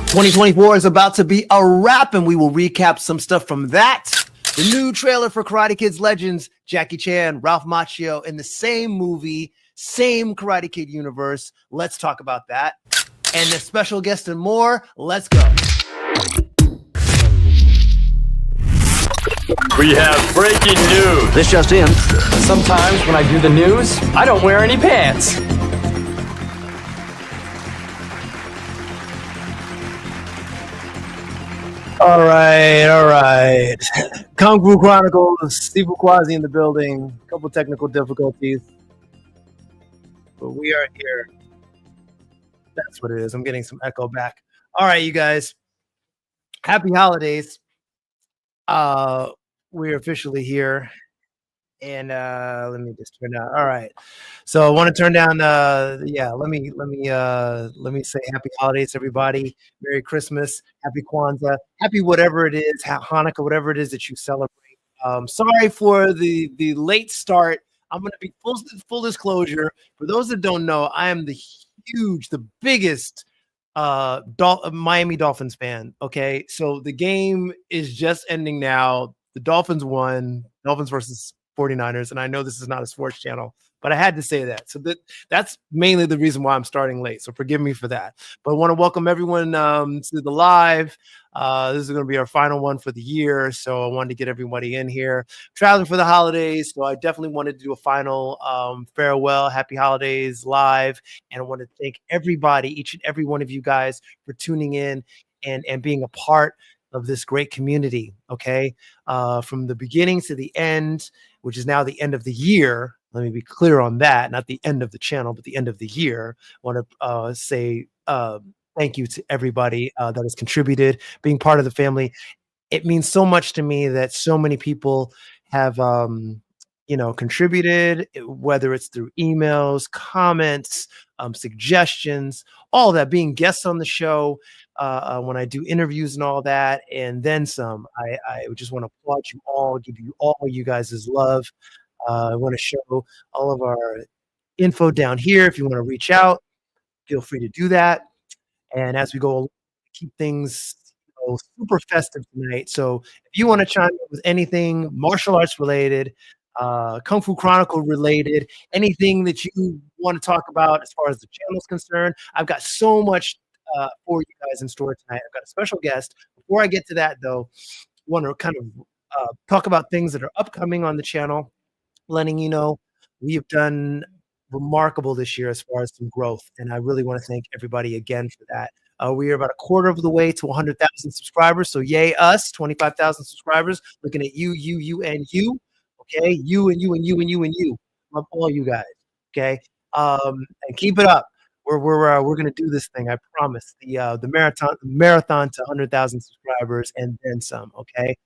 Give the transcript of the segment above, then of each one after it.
2024 is about to be a wrap, and we will recap some stuff from that. The new trailer for Karate Kid's Legends, Jackie Chan, Ralph Macchio in the same movie, same Karate Kid universe. Let's talk about that. And a special guest and more. Let's go. We have breaking news. This just in. Sometimes when I do the news, I don't wear any pants. All right. Kung Fu Chronicles, Steve Quasi in the building. A couple technical difficulties, but we are here. That's what it is. I'm getting some echo back. All right, you guys. Happy holidays. We're officially here. And let me just turn down. All right. So I want to turn down let me say happy holidays, everybody. Merry Christmas, happy Kwanzaa, happy whatever it is, Hanukkah, whatever it is that you celebrate. Sorry for the late start. I'm gonna be full disclosure. For those that don't know, I am the biggest Miami Dolphins fan. Okay. So the game is just ending now. The Dolphins won, Dolphins versus 49ers, and I know this is not a sports channel, but I had to say that. So that's mainly the reason why I'm starting late. So forgive me for that. But I want to welcome everyone to the live. This is going to be our final one for the year. So I wanted to get everybody in here. Traveling for the holidays. So I definitely wanted to do a final farewell, happy holidays live. And I want to thank everybody, each and every one of you guys for tuning in and being a part of this great community. Okay. From the beginning to the end, which is now the end of the year. Let me be clear on that. Not the end of the channel, but the end of the year. I want to say thank you to everybody that has contributed, being part of the family. It means so much to me that so many people have, contributed, whether it's through emails, comments, suggestions, all that, being guests on the show, when I do interviews and all that, and then some. I just want to applaud you all, give you all you guys' love. I want to show all of our info down here. If you want to reach out, feel free to do that. And as we go, keep things super festive tonight. So if you want to chime in with anything martial arts related, Kung Fu Chronicle related, anything that you want to talk about as far as the channel is concerned, I've got so much for you guys in store tonight. I've got a special guest. Before I get to that, though, I want to kind of talk about things that are upcoming on the channel, letting you know we have done remarkable this year as far as some growth, and I really want to thank everybody again for that. We are about a quarter of the way to 100,000 subscribers, so yay us, 25,000 subscribers. Looking at you, and you. Okay, you and you and you and you and you. Love all you guys. Okay, and keep it up. We're gonna do this thing. I promise. The marathon to 100,000 subscribers and then some. Okay.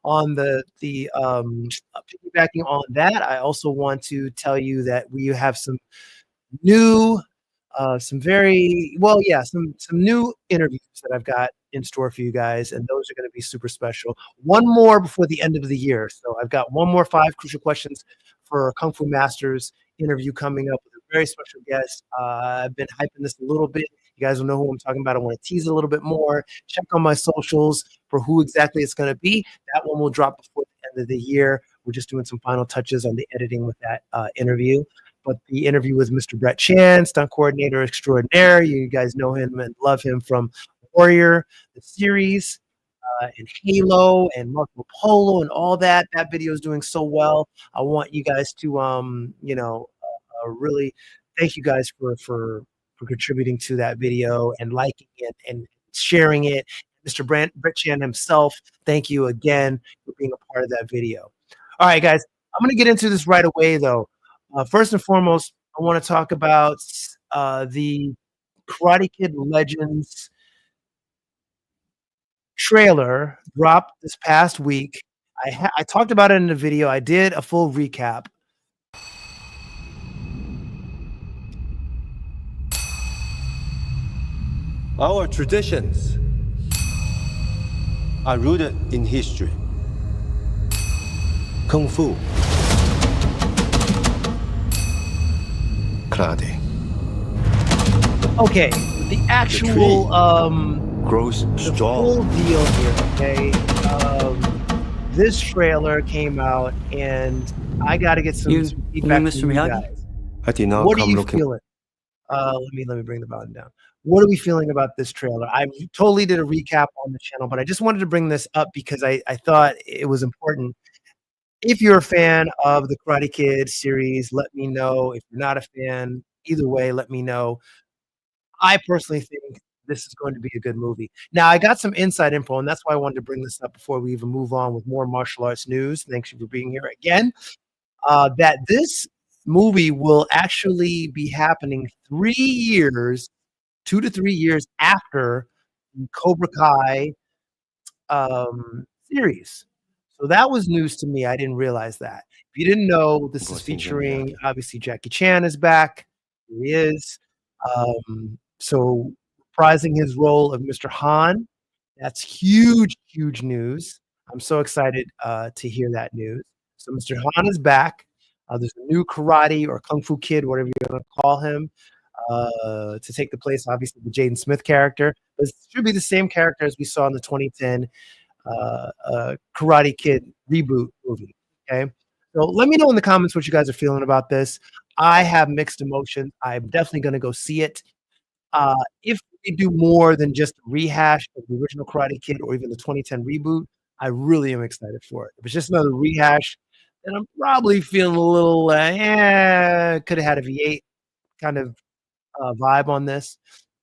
On the piggybacking on that, I also want to tell you that we have some new, some new interviews that I've got in store for you guys, and those are going to be super special. One more before the end of the year. So I've got one more 5 crucial questions for Kung Fu Masters interview coming up with a very special guest. I've been hyping this a little bit. You guys will know who I'm talking about. I want to tease it a little bit more. Check on my socials for who exactly it's going to be. That one will drop before the end of the year. We're just doing some final touches on the editing with that interview. But the interview with Mr. Brett Chan, stunt coordinator extraordinaire. You guys know him and love him from Warrior, the series, and Halo and Marco Polo and all that. That video is doing so well. I want you guys to, really thank you guys for contributing to that video and liking it and sharing it. Mr. Brett Chan himself, thank you again for being a part of that video. All right, guys, I'm going to get into this right away, though. First and foremost, I want to talk about the Karate Kid Legends trailer dropped this past week. I talked about it in the video. I did a full recap. Our traditions are rooted in history. Kung Fu, karate. Okay, the actual grows The strong. full deal here, okay? This trailer came out, and I got to get some You feedback mean from Mr. you Miyagi? guys. I did not What are come you looking. feeling? Let me bring the volume down. What are we feeling about this trailer? I totally did a recap on the channel, but I just wanted to bring this up because I thought it was important. If you're a fan of the Karate Kid series, let me know. If you're not a fan, either way, let me know. I personally think this is going to be a good movie. Now, I got some inside info, and that's why I wanted to bring this up before we even move on with more martial arts news. Thanks for being here again. That this movie will actually be happening 3 years, 2 to 3 years after the Cobra Kai series. So that was news to me. I didn't realize that. If you didn't know, this is featuring obviously Jackie Chan is back. He is. So reprising his role of Mr. Han. That's huge, huge news. I'm so excited to hear that news. So Mr. Han is back. There's a new karate or kung fu kid, whatever you're going to call him, to take the place, obviously, the Jaden Smith character. This should be the same character as we saw in the 2010 Karate Kid reboot movie. Okay. So let me know in the comments what you guys are feeling about this. I have mixed emotions. I'm definitely going to go see it. If we do more than just a rehash of the original Karate Kid or even the 2010 reboot, I really am excited for it. If it's just another rehash, then I'm probably feeling a little, could have had a V8 kind of vibe on this,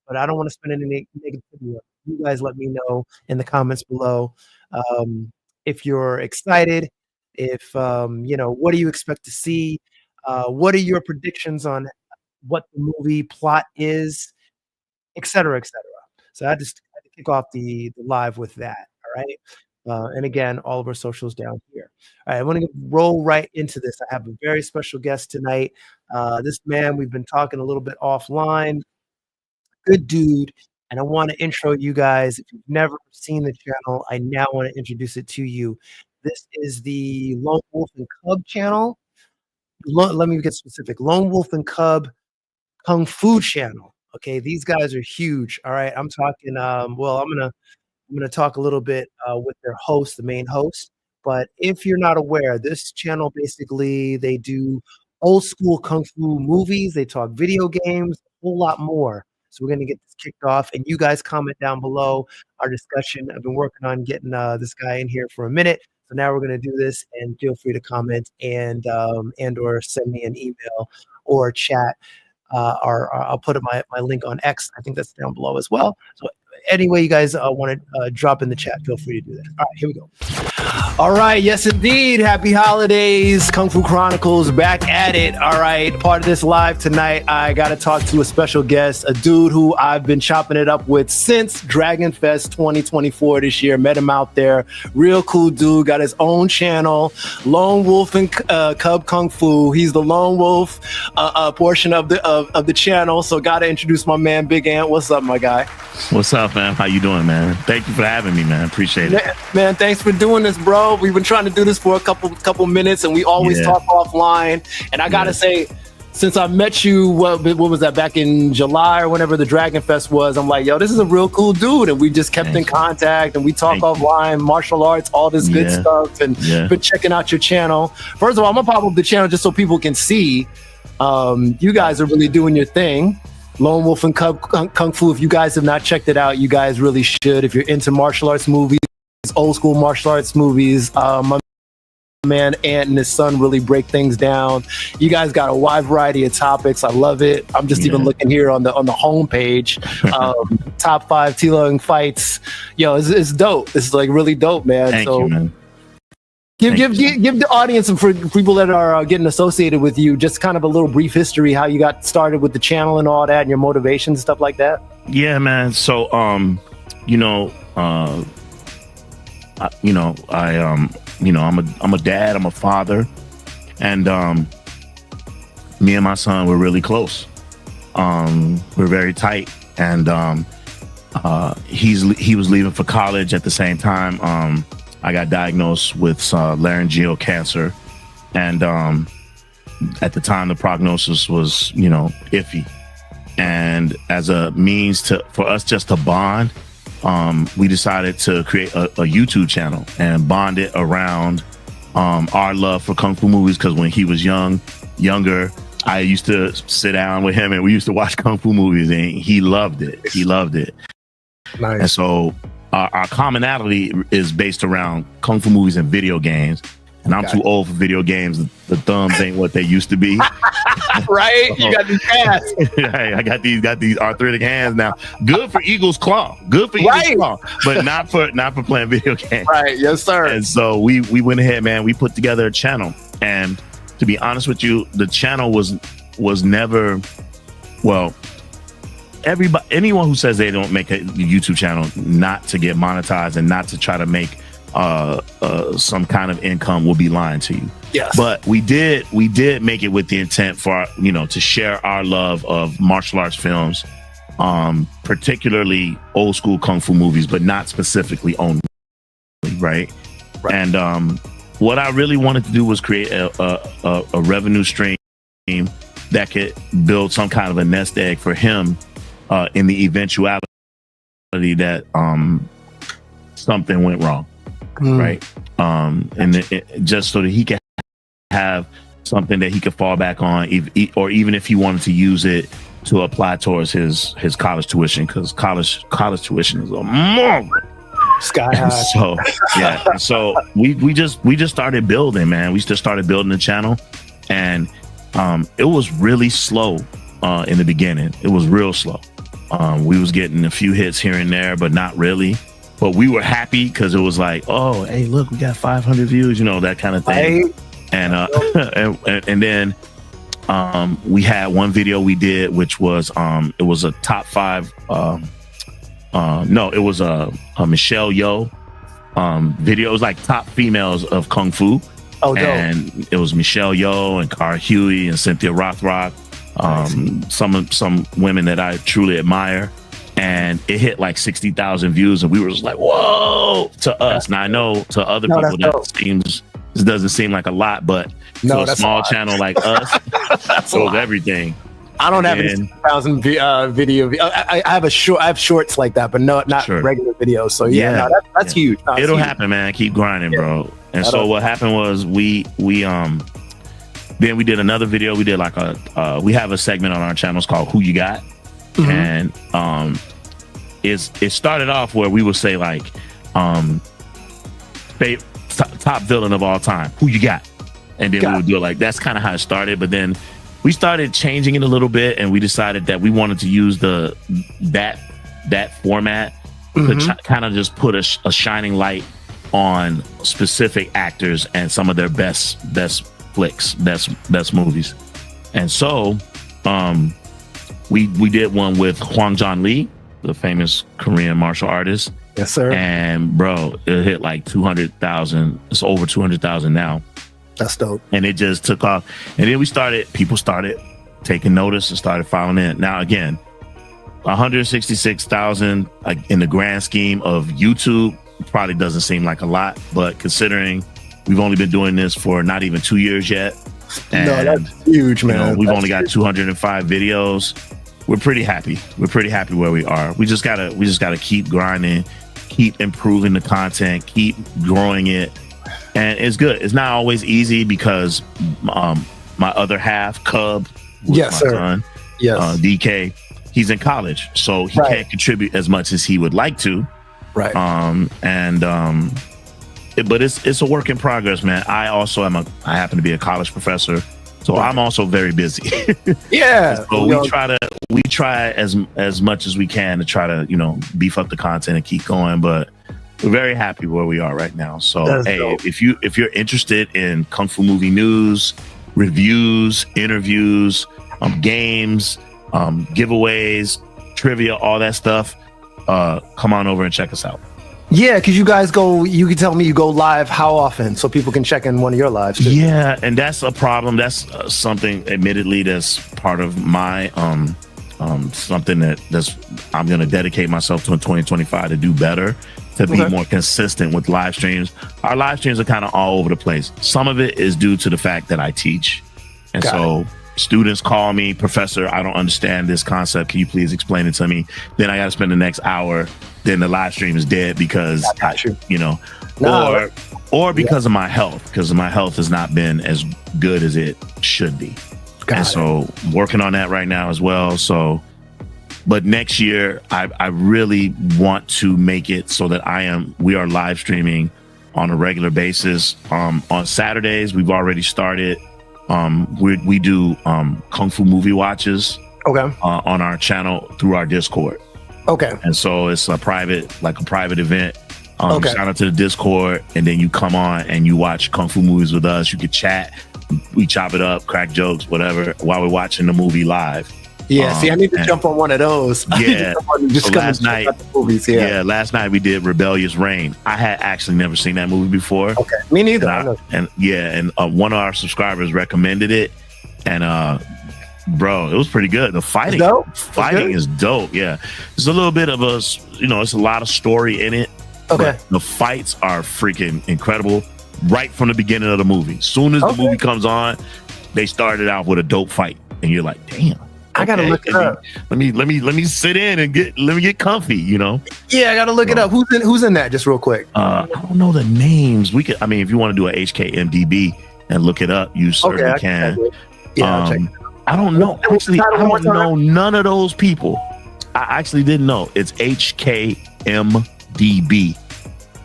but I don't want to spend any negativity on it. You guys let me know in the comments below if you're excited, if, what do you expect to see? What are your predictions on what the movie plot is? Et cetera, et cetera. So I just had to kick off the live with that. All right. And again, all of our socials down here. All right, I want to roll right into this. I have a very special guest tonight. This man, we've been talking a little bit offline. Good dude. And I want to intro you guys. If you've never seen the channel, I now want to introduce it to you. This is the Lone Wolf and Cub channel. Let me get specific. Lone Wolf and Cub Kung Fu channel. Okay, these guys are huge. All right, I'm talking. Well, I'm gonna talk a little bit with their host, the main host. But if you're not aware, this channel basically they do old school kung fu movies. They talk video games, a whole lot more. So we're gonna get this kicked off, and you guys comment down below our discussion. I've been working on getting this guy in here for a minute. So now we're gonna do this, and feel free to comment and or send me an email or chat. Or I'll put my link on X. I think that's down below as well. So anyway, you guys want to drop in the chat, feel free to do that. All right, here we go. All right, yes indeed. Happy holidays. Kung Fu Chronicles back at it. All right, part of this live tonight, I got to talk to a special guest, a dude who I've been chopping it up with since Dragon Fest 2024 this year. Met him out there. Real cool dude. Got his own channel, Lone Wolf and Cub Kung Fu. He's the Lone Wolf portion of the channel. So got to introduce my man, Big Ant. What's up, my guy? What's up, man? How you doing, man? Thank you for having me, man. Appreciate it. Man, thanks for doing this, bro. We've been trying to do this for a couple minutes, and we always talk offline. And I gotta say, since I met you, what was that, back in July or whenever the Dragon Fest was, I'm like, yo, this is a real cool dude. And we just kept in contact, and we talk offline, martial arts, all this good stuff, and been checking out your channel. First of all, I'm gonna pop up the channel just so people can see. You guys are really doing your thing. Lone Wolf and Cub Kung Fu. If you guys have not checked it out, you guys really should. If you're into martial arts movies, old school martial arts movies, my man Ant and his son really break things down. You guys got a wide variety of topics. I love it. I'm just even looking here on the homepage. Top 5 T-Long fights. Yo, it's dope. This is like really dope, man. Thank you, man. Give the audience, and for people that are getting associated with you, just kind of a little brief history, how you got started with the channel and all that, and your motivations, stuff like that. Yeah, man. So, I'm a dad, I'm a father, and me and my son were really close. We're very tight, and he was leaving for college at the same time. I got diagnosed with laryngeal cancer, and at the time the prognosis was, iffy. And as a means for us just to bond we decided to create a YouTube channel and bond it around our love for kung fu movies. Because when he was younger, I used to sit down with him and we used to watch kung fu movies, and he loved it. He loved it. Nice. And so our commonality is based around kung fu movies and video games. And I'm too old for video games. The thumbs ain't what they used to be. Right? You got these hands. I got these arthritic hands now. Good for Eagles Claw. Good for Eagles Claw. But not for playing video games. Right. Yes, sir. And so we went ahead, man. We put together a channel. And to be honest with you, the channel was never, well, anyone who says they don't make a YouTube channel not to get monetized and not to try to make some kind of income will be lying to you. Yes. But we did make it with the intent for, to share our love of martial arts films, particularly old school kung fu movies, but not specifically only, right? And what I really wanted to do was create a revenue stream that could build some kind of a nest egg for him in the eventuality that something went wrong. Right. And just so that he can have something that he could fall back on, or even if he wanted to use it to apply towards his college tuition, because college tuition is a month. Sky high. So yeah. And so we just started building, man. We just started building the channel, and it was really slow in the beginning. It was real slow. We was getting a few hits here and there, but not really. But we were happy because it was like, oh, hey, look, we got 500 views, that kind of thing. Right. And then we had one video we did, which was it was a top 5. It was a Michelle Yeoh video. It was like top females of kung fu. Oh, and dope. It was Michelle Yeoh and Cara Huey and Cynthia Rothrock. Some women that I truly admire. And it hit like 60,000 views, and we were just like, "Whoa!" to us. Now I know to other people this doesn't seem like a lot, but to a small channel like us, it was everything. I don't have any 1,000 video. I have I have shorts like that, but not regular videos. So that's huge. No, it'll huge. happen, man. Keep grinding, bro. And so what happened was we then we did another video. We did like we have a segment on our channels called "Who You Got." And it started off where we would say like top villain of all time, who you got, and then we would do it like that's kind of how it started. But then we started changing it a little bit, and we decided that we wanted to use that format to kind of just put a shining light on specific actors and some of their best flicks, best movies. And so we did one with Hwang John Lee, the famous Korean martial artist. Yes, sir. And bro, it hit like 200,000. It's over 200,000 now. That's dope. And it just took off. And then people started taking notice and started following in. Now again, 166,000 in the grand scheme of YouTube probably doesn't seem like a lot, but considering we've only been doing this for not even 2 years yet. And, that's huge, man. We've only got 205 videos. We're pretty happy. We're pretty happy where we are. We just gotta keep grinding, keep improving the content, keep growing it, and it's good. It's not always easy because my other half, Cub, my son, DK, he's in college, so he can't contribute as much as he would like to. Right. But it's a work in progress, man. I happen to be a college professor. So I'm also very busy. Yeah. So we try as much as we can to try to, beef up the content and keep going, but we're very happy where we are right now. So dope. if you're interested in Kung Fu movie news, reviews, interviews, games, giveaways, trivia, all that stuff, come on over and check us out. Yeah, because you guys you can tell me you go live how often so people can check in one of your lives too. Yeah, and that's a problem. That's something, admittedly, that's part of my something that's I'm going to dedicate myself to in 2025 to do better, to be more consistent with live streams. Our live streams are kind of all over the place. Some of it is due to the fact that I teach. And so students call me, Professor, I don't understand this concept. Can you please explain it to me? Then I got to spend the next hour. Then the live stream is dead because or because of my health, because my health has not been as good as it should be. So working on that right now as well. So, but next year I really want to make it so that we are live streaming on a regular basis. On Saturdays, we've already started. We do Kung Fu movie watches on our channel through our Discord. And so it's a private event. Shout out to the Discord, and then you come on and you watch Kung Fu movies with us. You can chat, we chop it up, crack jokes, whatever, while we're watching the movie live. Yeah, see, I need to jump on one of those. Yeah, last night we did Rebellious Reign. I had actually never seen that movie before. Okay, me neither. And one of our subscribers recommended it, and bro, it was pretty good. The fighting is dope. Yeah, there's a little bit of it's a lot of story in it. Okay, the fights are freaking incredible right from the beginning of the movie. As soon as the movie comes on, they started out with a dope fight, and you're like, damn. I gotta look it up. Let me sit in and let me get comfy, Yeah, I gotta look it up. Who's in that? Just real quick. I don't know the names. If you want to do a HKMDB and look it up, you certainly can. I'll check it. I don't know. Actually, I don't know none of those people. I actually didn't know. It's HKMDB.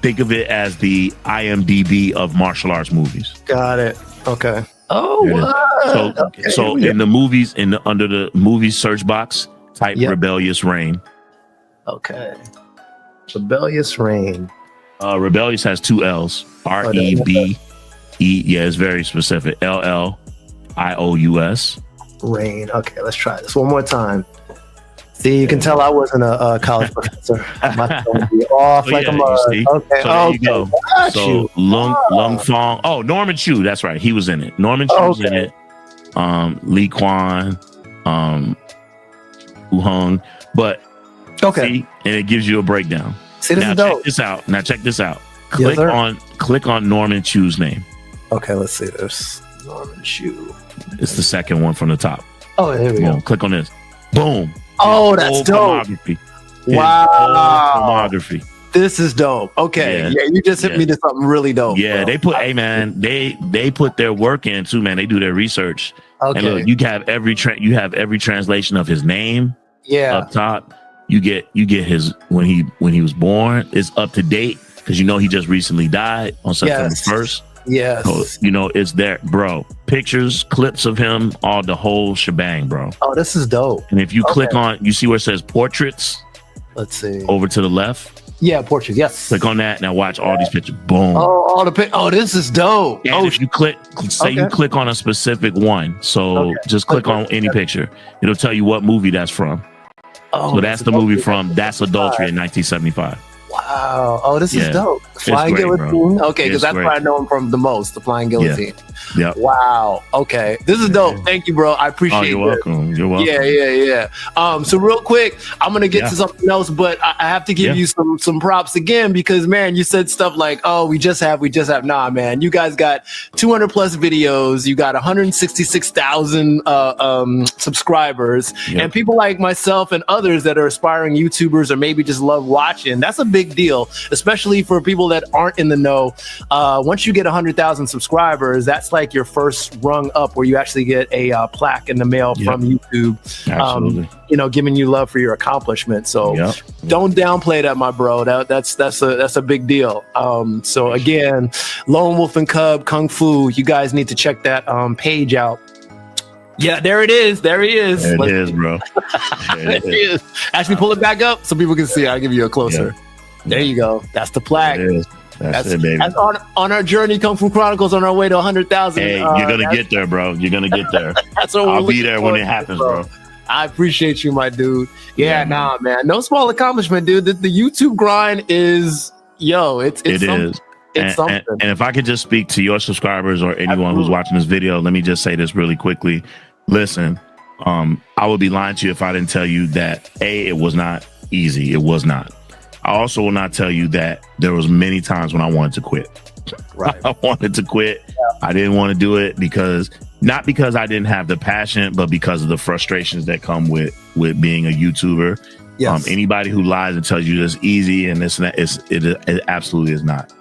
Think of it as the IMDb of martial arts movies. Got it. Okay. So in the movies, under the movies search box, type Rebellious Reign. Okay. Rebellious Reign. Rebellious has 2 L's. REBE. Yeah, it's very specific. LLIOUS. Reign. Okay, let's try this one more time. See, you can tell I wasn't a college professor. My phone be off I'm there you go. So Lung Fong. Oh, Norman Chu. That's right. He was in it. Norman Chu was in it. Lee Kwan, Wu Hung. But see, and it gives you a breakdown. See, this now is dope. Check this out. Click on Norman Chu's name. Okay, let's see. There's Norman Chu. It's the second one from the top. Oh, here we go. Click on this. Boom. Oh, that's dope. Wow. Filmography. This is dope. Okay. Yeah, you just hit me to something really dope. Yeah, they put they put their work in too, man. They do their research. Okay. And look, you have every translation of his name up top. You get his when he was born. It's up to date because he just recently died on September 1st. Yes. So, it's there, bro. Pictures, clips of him, the whole shebang, bro. Oh, this is dope. And if you click on, you see where it says portraits? Let's see. Over to the left. Yeah, portraits. Yes. Click on that. Now watch all these pictures. Boom. Oh, this is dope. And if you click on a specific one. So just click on any picture. It'll tell you what movie that's from. Oh, so that's the movie from That's Adultery in 1975. Wow. Oh, this is dope. Flying Guillotine. Okay, because that's where I know him from the most, the Flying Guillotine. Yeah. Wow. Okay. This is dope. Thank you, bro. I appreciate it. You're welcome. You're welcome. Yeah. So real quick, I'm going to get to something else, but I have to give you some props again because, man, you said stuff like, oh, we just have. Nah, man. You guys got 200 plus videos. You got 166,000 subscribers. And people like myself and others that are aspiring YouTubers or maybe just love watching. That's a big deal, especially for people that aren't in the know. Once you get 100,000 subscribers, that's like your first rung up where you actually get a plaque in the mail from YouTube. Absolutely. Giving you love for your accomplishment. So don't downplay that, my bro. That's a big deal. So again, Lone Wolf and Cub Kung Fu, you guys need to check that page out. Yeah, there it is. There he is. There it is, bro. There it is. Actually, pull it back up so people can see. I'll give you a closer. There you go. That's the plaque. That's it, baby. That's on our journey, Kung Fu Chronicles, on our way to 100,000. Hey, you're gonna get there, bro. You're gonna get there. I'll be there when it happens, bro. I appreciate you, my dude. Man. No small accomplishment, dude. The YouTube grind is, it's something. It's something. And if I could just speak to your subscribers or anyone who's watching this video, let me just say this really quickly. Listen, I would be lying to you if I didn't tell you that it was not easy. It was not. I also will not tell you that there was many times when I wanted to quit. Right. I wanted to quit. I didn't want to do it because not because I didn't have the passion, but because of the frustrations that come with being a YouTuber. Yes. Anybody who lies and tells you it's easy and this and that, it absolutely is not.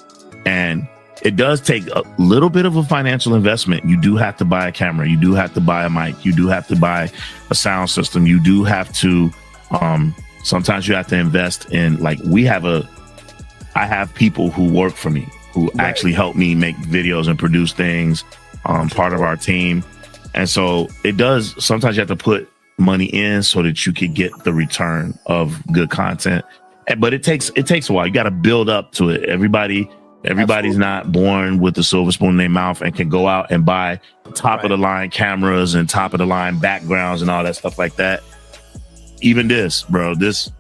And it does take a little bit of a financial investment. You do have to buy a camera. You do have to buy a mic. You do have to buy a sound system. You do have to, sometimes you have to invest in, like, I have people who work for me who actually help me make videos and produce things, part of our team. And so it does, sometimes you have to put money in so that you could get the return of good content. But it takes a while. You got to build up to it. Everybody's Absolutely. Not born with the silver spoon in their mouth and can go out and buy top of the line cameras and top of the line backgrounds and all that stuff like that. Even this, bro, this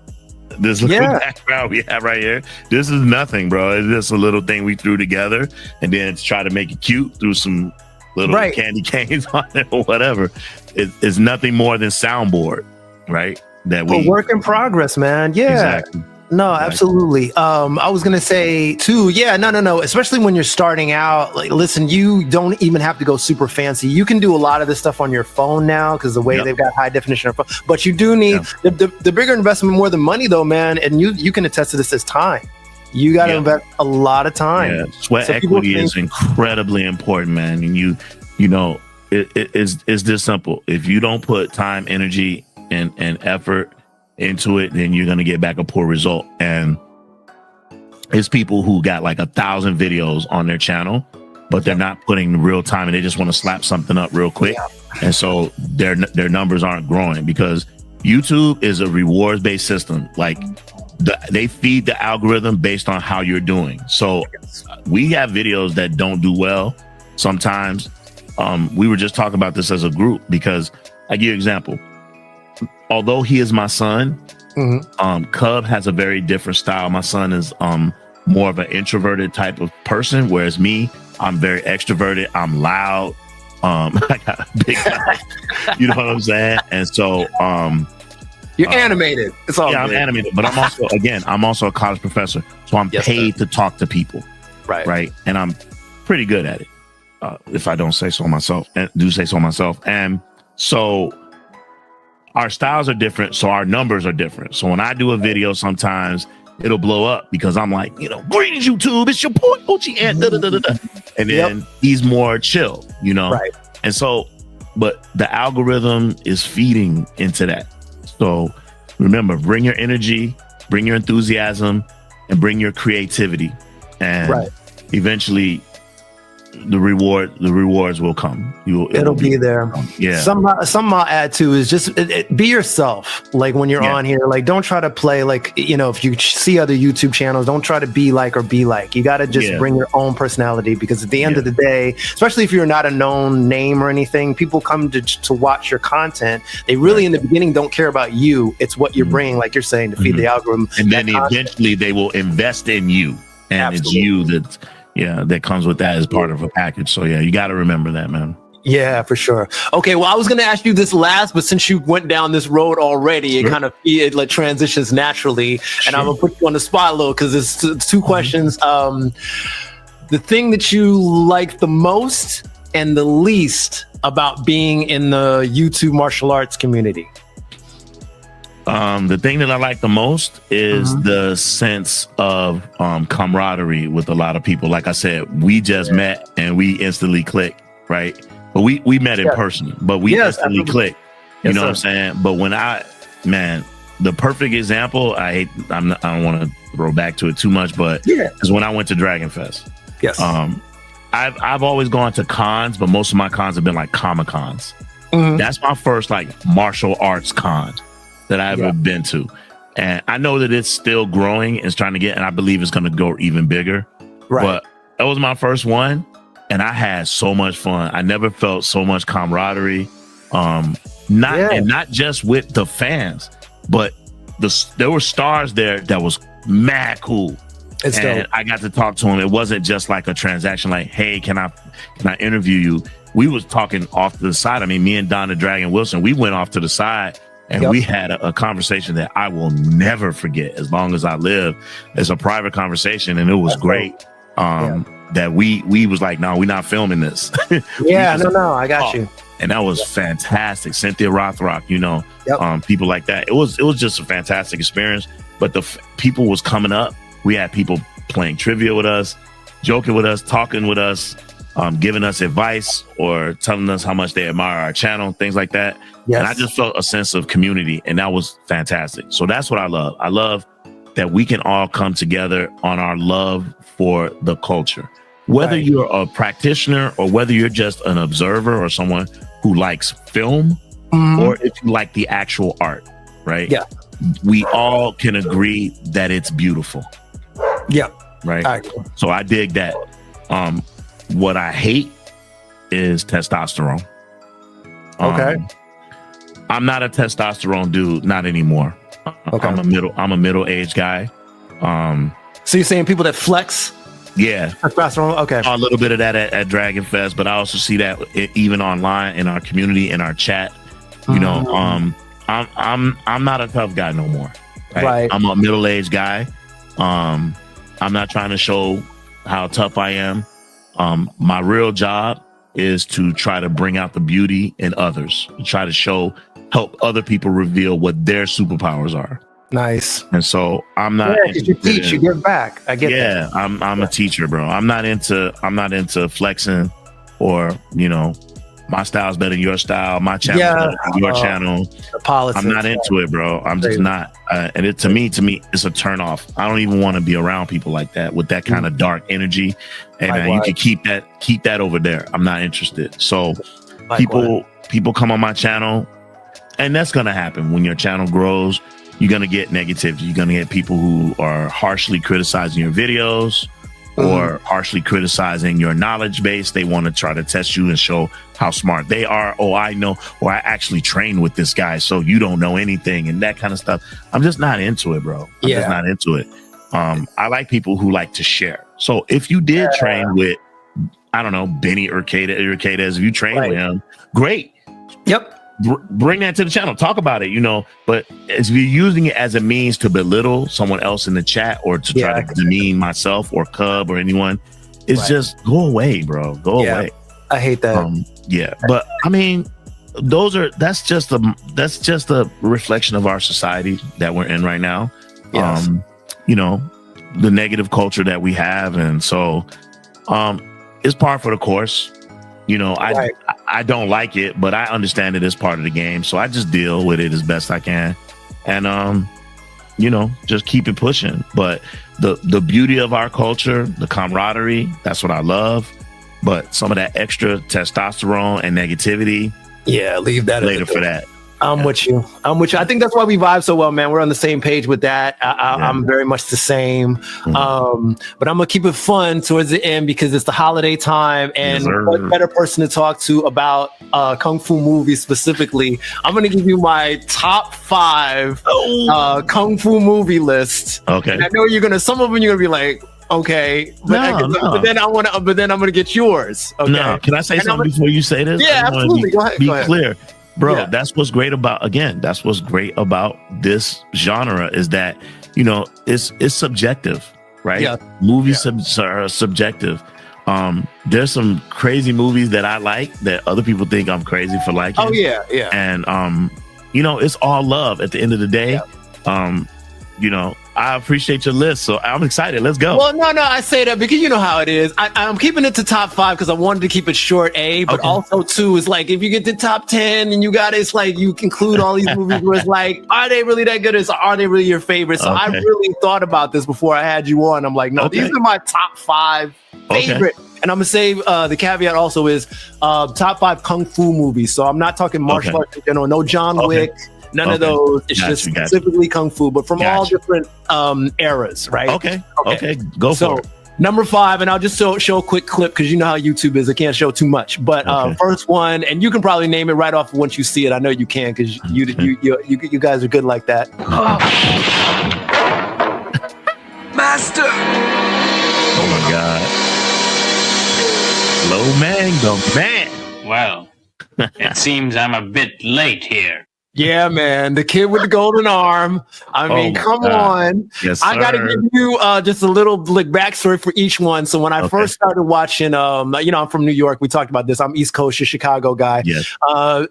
little background we have right here, this is nothing, bro. It's just a little thing we threw together and then to try to make it cute through some little candy canes on it or whatever. It's nothing more than soundboard, right? That we work in progress, man. Yeah. Exactly. No, absolutely. I was gonna say too. Yeah, no. Especially when you're starting out. Like, listen, you don't even have to go super fancy. You can do a lot of this stuff on your phone now because the way they've got high definition. But you do need the bigger investment more than money, though, man. And you can attest to this as time. You got to invest a lot of time. Yeah. Sweat equity is incredibly important, man. And you know, it's this simple. If you don't put time, energy, and effort into it, then you're going to get back a poor result. And it's people who got like 1,000 videos on their channel, but they're not putting real time and they just want to slap something up real quick. And so their numbers aren't growing because YouTube is a rewards based system. Like they feed the algorithm based on how you're doing. So we have videos that don't do well sometimes. We were just talking about this as a group because I give you an example. Although he is my son, Cub has a very different style. My son is more of an introverted type of person, whereas me, I'm very extroverted. I'm loud. I got a big guy. You know what I'm saying? And so you're animated. It's all good. I'm animated, but I'm also a college professor, so I'm paid to talk to people. Right. And I'm pretty good at it. If I don't say so myself, and do say so myself. And so our styles are different, so our numbers are different. So when I do a video, sometimes it'll blow up because I'm like, greetings YouTube, it's your boy OG and and then he's more chill, Right. And so, but the algorithm is feeding into that. So remember, bring your energy, bring your enthusiasm, and bring your creativity, and eventually the rewards will come. It'll be there. Yeah. Something I'll add to is just be yourself. Like when you're on here, like don't try to play like, if you see other YouTube channels, don't try to be like or be like. You got to just bring your own personality because at the end of the day, especially if you're not a known name or anything, people come to watch your content. They really in the beginning don't care about you. It's what you're bringing, like you're saying, to feed the algorithm. And then eventually they will invest in you. And it's you that comes with that as part of a package. So you got to remember that, man. Yeah, for sure. Okay, well, I was going to ask you this last, but since you went down this road already, it kind of like transitions naturally. And I'm going to put you on the spot a little because it's two questions. The thing that you like the most and the least about being in the YouTube martial arts community? The thing that I like the most is the sense of camaraderie with a lot of people. Like I said, we just met and we instantly clicked, right? But we met in person, but we instantly clicked. You know what I'm saying? But when the perfect example, I don't want to throw back to it too much, but is when I went to Dragon Fest. Yes. I've always gone to cons, but most of my cons have been like Comic Cons. That's my first like martial arts con that I've ever been to. And I know that it's still growing and it's trying to get, and I believe it's going to go even bigger. Right. But that was my first one. And I had so much fun. I never felt so much camaraderie. Not just with the fans, but there were stars there that was mad cool. It's dope. I got to talk to him. It wasn't just like a transaction like, hey, can I interview you? We was talking off to the side. I mean, me and Donna Dragon Wilson, we went off to the side and we had a conversation that I will never forget as long as I live. It's a private conversation and it was great. that we was like, no, we're not filming this. Yeah, no, I got you. And that was fantastic. Cynthia Rothrock, you know, people like that. It was just a fantastic experience. But the people was coming up. We had people playing trivia with us, joking with us, talking with us, giving us advice or telling us how much they admire our channel, things like that. Yes. And I just felt a sense of community, and that was fantastic. So that's what I love. I love that we can all come together on our love for the culture. Whether you're a practitioner or whether you're just an observer or someone who likes film, or if you like the actual art, right? Yeah. We all can agree that it's beautiful. Yeah. Right. So I dig that. What I hate is testosterone. Okay. I'm not a testosterone dude, not anymore. Okay. I'm a middle-aged guy. So you're saying people that flex? Yeah. Testosterone? Okay. A little bit of that at Dragon Fest, but I also see that even online in our community, in our chat. You know, I'm not a tough guy no more. Right. I'm a middle-aged guy. I'm not trying to show how tough I am. My real job is to try to bring out the beauty in others, try to help other people reveal what their superpowers are. Nice. And so I'm not. Yeah, you teach, you give back. I get that. Yeah, I'm a teacher, bro. I'm not into flexing or, you know, my style's better than your style. My channel better than your channel. The politics, I'm not into it, bro. I'm just not. And to me, it's a turn off. I don't even want to be around people like that with that kind of dark energy. And you can keep that over there. I'm not interested. So people come on my channel, and that's gonna happen when your channel grows. You're gonna get negativity. You're gonna get people who are harshly criticizing your videos or harshly criticizing your knowledge base. They want to try to test you and show how smart they are. Oh, I know, or I actually trained with this guy, so you don't know anything, and that kind of stuff. I'm just not into it, bro. I'm just not into it. I like people who like to share. So if you did train with, I don't know, Benny Urquidez, if you train with him, great. Yep. Bring that to the channel, talk about it, you know. But if you're using it as a means to belittle someone else in the chat or to try to demean myself or Cub or anyone, it's just go away, bro. Go away. I hate that. But I mean, that's just a reflection of our society that we're in right now. Yes. You know, the negative culture that we have, and so it's par for the course. You know, I don't like it, but I understand it as part of the game. So I just deal with it as best I can. And, you know, just keep it pushing. But the beauty of our culture, the camaraderie, that's what I love. But some of that extra testosterone and negativity. Yeah, leave that later for that. I'm with you. I think that's why we vibe so well, man. We're on the same page with that. I'm very much the same. But I'm gonna keep it fun towards the end because it's the holiday time, and what better person to talk to about kung fu movies specifically? I'm gonna give you my top 5 kung fu movie list. Okay. And I know some of them you're gonna be like, okay, but then I'm gonna get yours. Okay. No, can I say something before you say this? Yeah, absolutely. Go ahead. Be clear. Bro, that's what's great about this genre is that, you know, it's subjective, right? Yeah. Movies are subjective. There's some crazy movies that I like that other people think I'm crazy for liking. Oh, yeah. And, you know, it's all love at the end of the day. Yeah. You know, I appreciate your list, so I'm excited. Let's go. Well, no, I say that because you know how it is. I'm keeping it to top 5 because I wanted to keep it short, but also too is like if you get to top 10 and it's like you conclude all these movies where it's like, are they really that good? Or are they really your favorite? So I really thought about this before I had you on. I'm like, no, these are my top 5 favorite. And I'm gonna say the caveat also is top 5 kung fu movies. So I'm not talking martial arts in general. No John Wick. None of those. It's just specifically kung fu, but from all different eras, right? Okay. Go for it. Number 5, and I'll just show a quick clip because you know how YouTube is. I can't show too much, but first one, and you can probably name it right off once you see it. I know you can because you guys are good like that. Master. Oh my God. Low man, the man. Well, it seems I'm a bit late here. Yeah, man. The kid with the golden arm. I mean, come on. Yes, I got to give you just a little like backstory for each one. So when I first started watching, I'm from New York. We talked about this. I'm East Coast, a Chicago guy. Yes.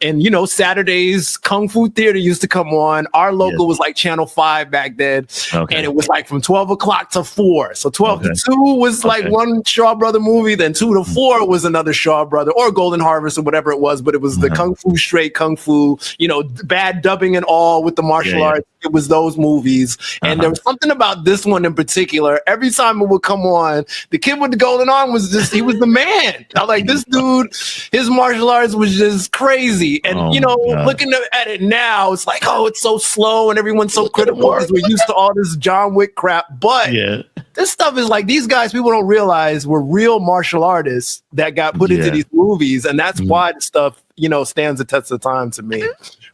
And, Saturdays, Kung Fu Theater used to come on. Our local was like Channel 5 back then. Okay. And it was like from 12 o'clock to 4. So 12 to 2 was like one Shaw Brother movie. Then 2 to 4 was another Shaw Brother or Golden Harvest or whatever it was. But it was the Kung Fu straight Kung Fu, bad dubbing and all with the martial arts. It was those movies. And there was something about this one in particular. Every time it would come on, the kid with the golden arm he was the man. I was like, this dude, his martial arts was just crazy. And, looking at it now, it's like, oh, it's so slow and everyone's so critical because we're used to all this John Wick crap. But this stuff is like, these guys, people don't realize were real martial artists that got put into these movies. And that's why the stuff, stands the test of time to me.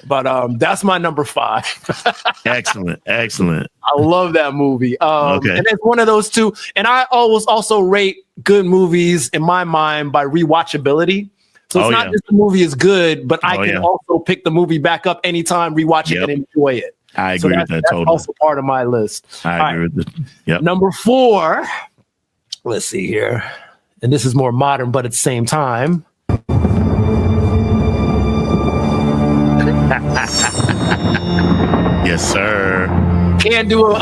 But that's my number 5. Excellent. I love that movie. And it's one of those two. And I always also rate good movies in my mind by rewatchability. So it's not just the movie is good, but I can also pick the movie back up anytime, rewatch it, and enjoy it. I agree with that that's totally. Also part of my list. I agree with it. Yep. Number 4. Let's see here. And this is more modern, but at the same time. Yes, sir. Can't do what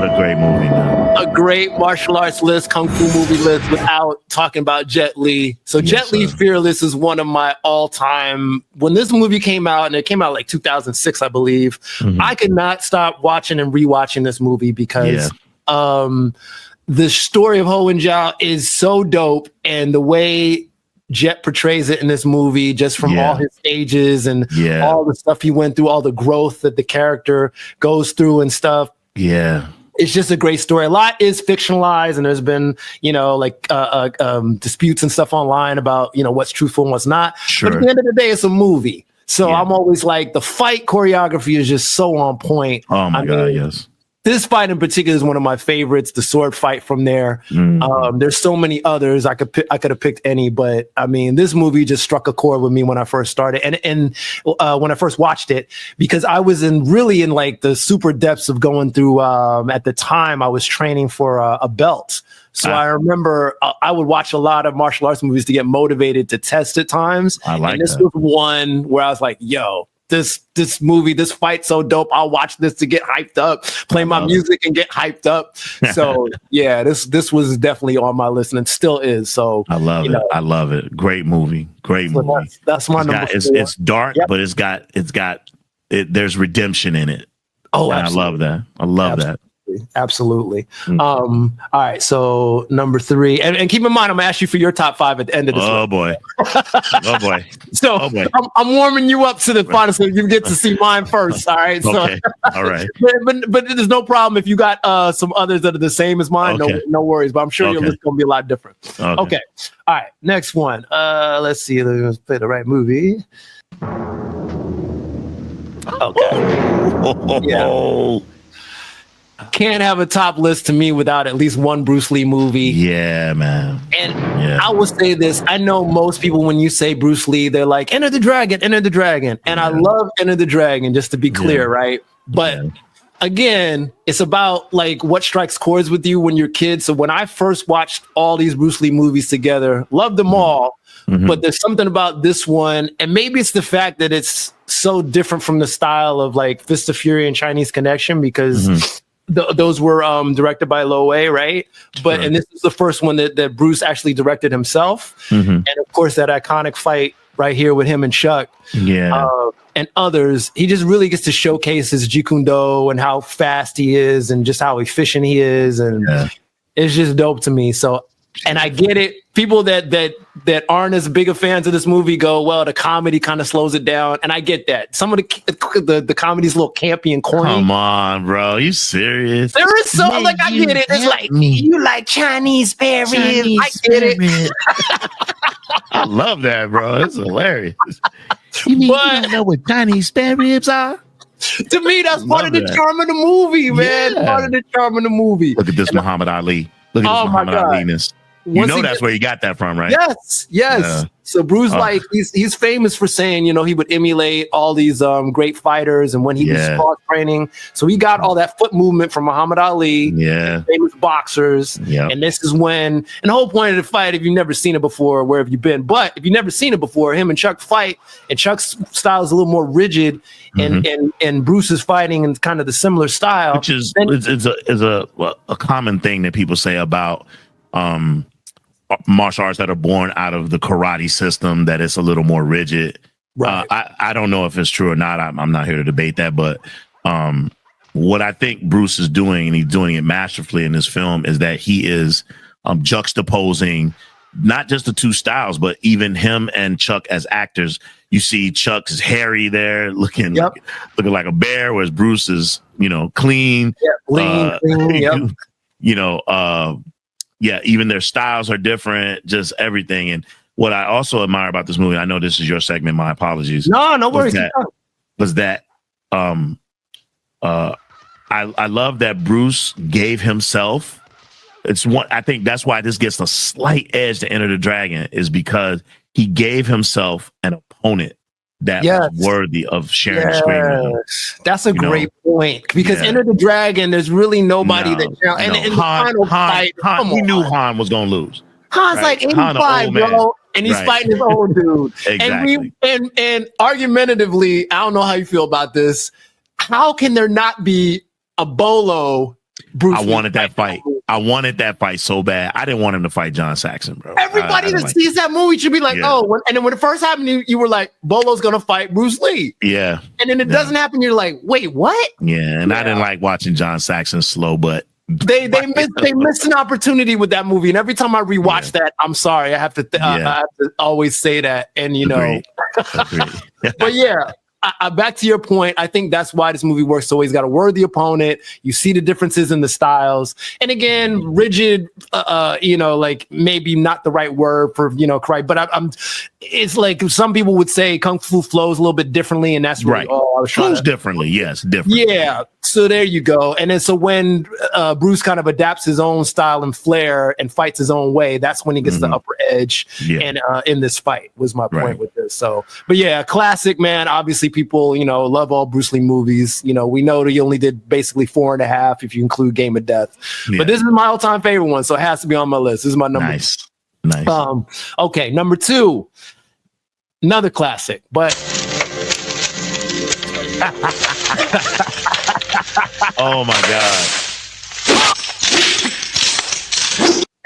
a great movie, man. A great martial arts list, kung fu movie list without talking about Jet Li. So Jet Li Fearless is one of my all-time. When this movie came out, and it came out like 2006, I believe, I could not stop watching and rewatching this movie because the story of Ho and Zhao is so dope, and the way Jet portrays it in this movie, just from all his stages and all the stuff he went through, all the growth that the character goes through and stuff. Yeah. It's just a great story. A lot is fictionalized, and there's been, disputes and stuff online about, what's truthful and what's not. Sure. But at the end of the day, it's a movie. So I'm always like, the fight choreography is just so on point. Oh my God, yes. This fight in particular is one of my favorites. The sword fight from there. There's so many others. I could have picked any, but I mean, this movie just struck a chord with me when I first started, and when I first watched it, because I was really in like the super depths of going through. At the time, I was training for a belt. So I remember I would watch a lot of martial arts movies to get motivated to test at times. And this was one where I was like, yo, this movie, this fight so dope. I'll watch this to get hyped up, play my music and get hyped up. So yeah, this was definitely on my list, and it still is. So I love it. I love it. Great movie. Great movie. That's my number 4. It's dark, but it's got there's redemption in it. Oh, I love that. I love that. Absolutely. All right. So number 3, and keep in mind, I'm gonna ask you for your top 5 at the end of this. Oh boy. Oh boy. So I'm warming you up to the final, so you get to see mine first. All right. So, okay. All right. but there's no problem if you got some others that are the same as mine. Okay. No worries. But I'm sure your list is gonna be a lot different. Okay. All right. Next one. Let's see. Let's play the right movie. Okay. Yeah. Can't have a top list to me without at least one Bruce Lee movie. Yeah, man. And I will say this. I know most people, when you say Bruce Lee, they're like, Enter the Dragon, Enter the Dragon. And I love Enter the Dragon, just to be clear, right? But again, it's about like what strikes chords with you when you're kids. So when I first watched all these Bruce Lee movies together, loved them all. But there's something about this one, and maybe it's the fact that it's so different from the style of like Fist of Fury and Chinese Connection, because those were directed by Lo Wei, right? But and this is the first one that Bruce actually directed himself. And of course, that iconic fight right here with him and Chuck. And others, he just really gets to showcase his Jeet Kune Do and how fast he is and just how efficient he is. And it's just dope to me. So, and I get it. People that aren't as big of fans of this movie go, well, the comedy kind of slows it down. And I get that. Some of the comedy's a little campy and corny. Come on, bro. You serious? There is so, like, I get it. It's like, you like Chinese spare ribs. I get it. I love that, bro. It's hilarious. You don't know what Chinese spare ribs are? To me, that's part of the charm of the movie, man. Part of the charm of the movie. Look at this Muhammad Ali. Look at this Muhammad Ali-ness. You know that's where you got that from, right? Yes. Yeah. So Bruce, like, he's famous for saying, he would emulate all these great fighters, and when he was cross training, so he got all that foot movement from Muhammad Ali, famous boxers. And this is when, and the whole point of the fight, if you've never seen it before, where have you been? But if you've never seen it before, him and Chuck fight, and Chuck's style is a little more rigid, and Bruce is fighting in kind of the similar style, which is a common thing that people say about martial arts that are born out of the karate system, that it's a little more rigid. Right. I don't know if it's true or not. I'm not here to debate that, but what I think Bruce is doing, and he's doing it masterfully in this film, is that he is juxtaposing not just the two styles, but even him and Chuck as actors. You see Chuck's hairy there, looking like a bear, whereas Bruce is, clean. Clean. Even their styles are different, just everything. And what I also admire about this movie, I know this is your segment, my apologies. No worries. I love that Bruce gave himself. I think that's why this gets a slight edge to Enter the Dragon, is because he gave himself an opponent that was worthy of sharing the screen with him. That's a great point, because Enter the Dragon, there's really nobody in the final fight, he knew Han was gonna lose. Han's like 85, bro, and he's fighting his old dude. Exactly. And argumentatively, I don't know how you feel about this. How can there not be a Bolo Bruce? I wanted that fight. I wanted that fight so bad. I didn't want him to fight John Saxon, bro. Everybody that sees that movie should be like, and then when it first happened, you were like, Bolo's gonna fight Bruce Lee. Yeah. And then it doesn't happen. You're like, wait, what? Yeah. And I didn't like watching John Saxon slow, but they missed an opportunity with that movie. And every time I rewatch that, I'm sorry, I have to always say that. And Agreed. But yeah. Back to your point, I think that's why this movie works. So he's got a worthy opponent. You see the differences in the styles, and again, rigid. Like maybe not the right word for correct, but it's like some people would say kung fu flows a little bit differently, and that's really all I was trying flows differently. Yes, different. Yeah. So there you go. And then so when Bruce kind of adapts his own style and flair and fights his own way, that's when he gets the upper edge. And in this fight was my point with this. So, but yeah, classic, man. Obviously, people love all Bruce Lee movies. We know that he only did basically 4.5 if you include Game of Death. But this is my all-time favorite one, so it has to be on my list. This is my number. Nice. Okay, number 2, another classic, but. Oh my God.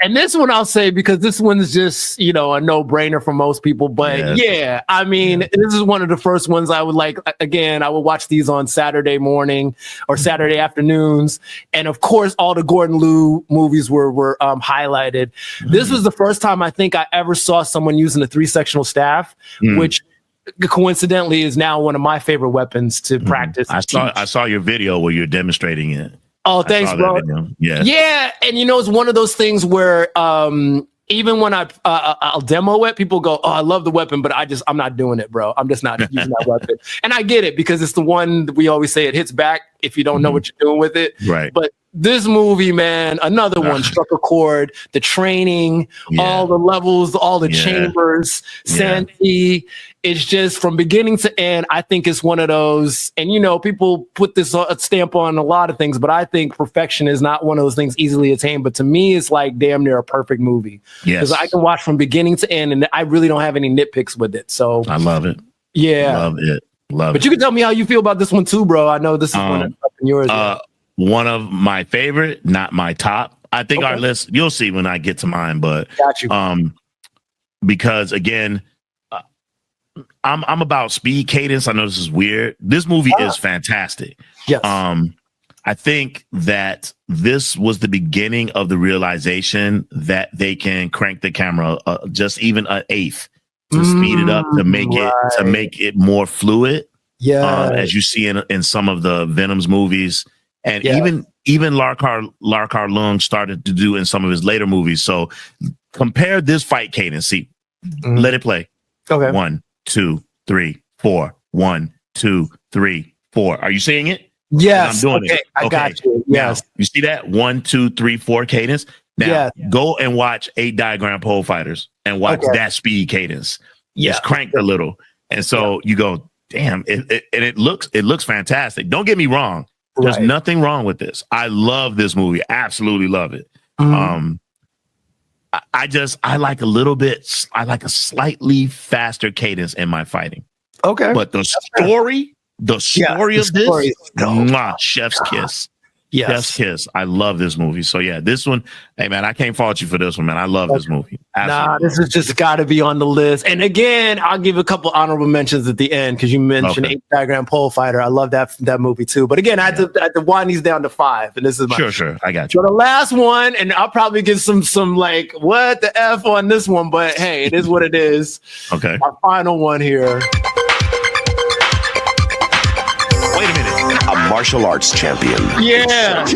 And this one I'll say, because this one's just, a no-brainer for most people. But this is one of the first ones I would like. Again, I would watch these on Saturday morning or Saturday afternoons. And of course, all the Gordon Liu movies were highlighted. This was the first time I think I ever saw someone using a 3-sectional staff, which coincidentally is now one of my favorate weapons to practice. I saw your video where you're demonstrating it. Oh, thanks, bro. Yeah, and it's one of those things where even when I'll demo it, people go, "Oh, I love the weapon, but I'm not doing it, bro. I'm just not using that weapon." And I get it, because it's the one that we always say it hits back if you don't know what you're doing with it. Right. But this movie, man, another one struck a chord. The training, all the levels, all the chambers, Santee. It's just from beginning to end. I think it's one of those, and people put this stamp on a lot of things, but I think perfection is not one of those things easily attained. But to me, it's like damn near a perfect movie. Because I can watch from beginning to end, and I really don't have any nitpicks with it. So I love it. Yeah, love it. But you can tell me how you feel about this one too, bro. I know this is one of yours. One of my favorite, not my top. I think our list, you'll see when I get to mine, but got you. Because again, I'm about speed, cadence. I know this is weird. This movie is fantastic. Yes. I think that this was the beginning of the realization that they can crank the camera just even an eighth to speed it up, to make it more fluid. Yeah. As you see in some of the Venom's movies, and even Larkar Lung started to do in some of his later movies. So compare this fight cadence. See, let it play. Okay. 1, 2, 3, 4. 1, 2, 3, 4. Are you seeing it? Yes. I'm doing it. I got you. Yes. Now, you see that 1, 2, 3, 4 cadence. Now, go and watch 8 diagram pole fighters and watch that speed cadence. Just cranked a little. And so you go, damn, it looks fantastic. Don't get me wrong. There's nothing wrong with this. I love this movie. Absolutely love it. I like a slightly faster cadence in my fighting. Okay. But the story of this, chef's kiss. Yes. Chef's kiss. I love this movie. So yeah, this one, hey man, I can't fault you for this one, man. I love this movie. Absolutely. This has just got to be on the list. And again, I'll give a couple honorable mentions at the end because you mentioned 8 diagram pole fighter. I love that movie too. But again, I had to wind these down to 5, and this is my sure. I got you. So the last one, and I'll probably get some like what the F on this one, but hey, it is what it is. Okay. My final one here. Wait a minute. A martial arts champion. Yeah.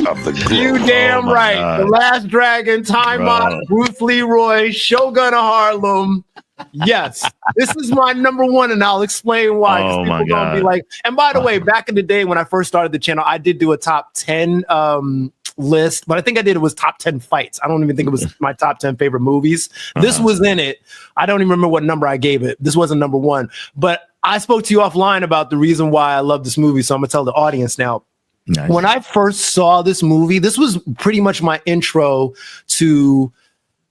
You damn right. God. The Last Dragon, Time Out, Bruce Leroy, Shogun of Harlem. Yes. This is my number one, and I'll explain why. Oh my God. Be like, and by the way, back in the day when I first started the channel, I did do a top 10 list, but I think it was top 10 fights. I don't even think it was my top 10 favorite movies. This was in it. I don't even remember what number I gave it. This wasn't number one, but I spoke to you offline about the reason why I love this movie. So I'm gonna tell the audience now. Nice. When I first saw this movie, this was pretty much my intro to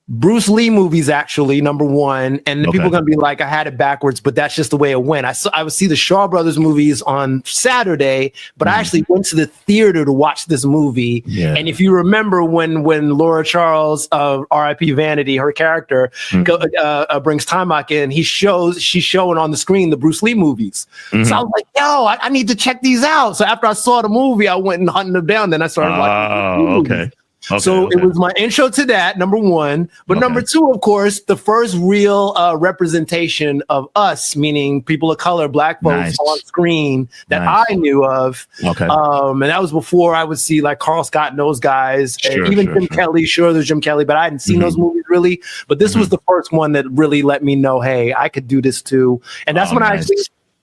Bruce Lee movies, actually, number one. And people are going to be like, I had it backwards, but that's just the way it went. I would see the Shaw Brothers movies on Saturday, but I actually went to the theater to watch this movie. Yeah. And if you remember when Laura Charles, R.I.P. Vanity, her character, brings Timak in, she's showing on the screen the Bruce Lee movies. So I was like, yo, I need to check these out. So after I saw the movie, I went and hunted them down. Then I started watching it was my intro to that, number one. But number two, of course, the first real representation of us, meaning people of color, black folks on screen that I knew of. And that was before I would see like Carl Scott and those guys, and even Jim Kelly. Sure, there's Jim Kelly, but I hadn't seen those movies really. But this was the first one that really let me know, hey, I could do this too. And that's when I actually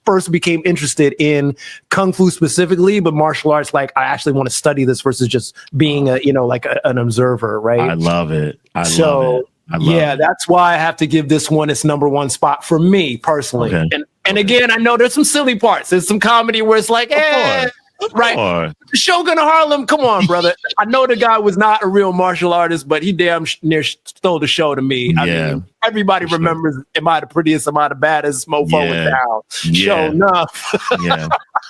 first became interested in kung fu specifically, but martial arts, like I actually want to study this versus just being an observer, right? I love it. I love it. That's why I have to give this one its number one spot for me personally. And again, I know there's some silly parts. There's some comedy where it's like, right. Shogun of Harlem, come on, brother. I know the guy was not a real martial artist, but he damn near stole the show to me. I mean, everybody remembers, am I the prettiest, am I the baddest, mofo was down. Show enough.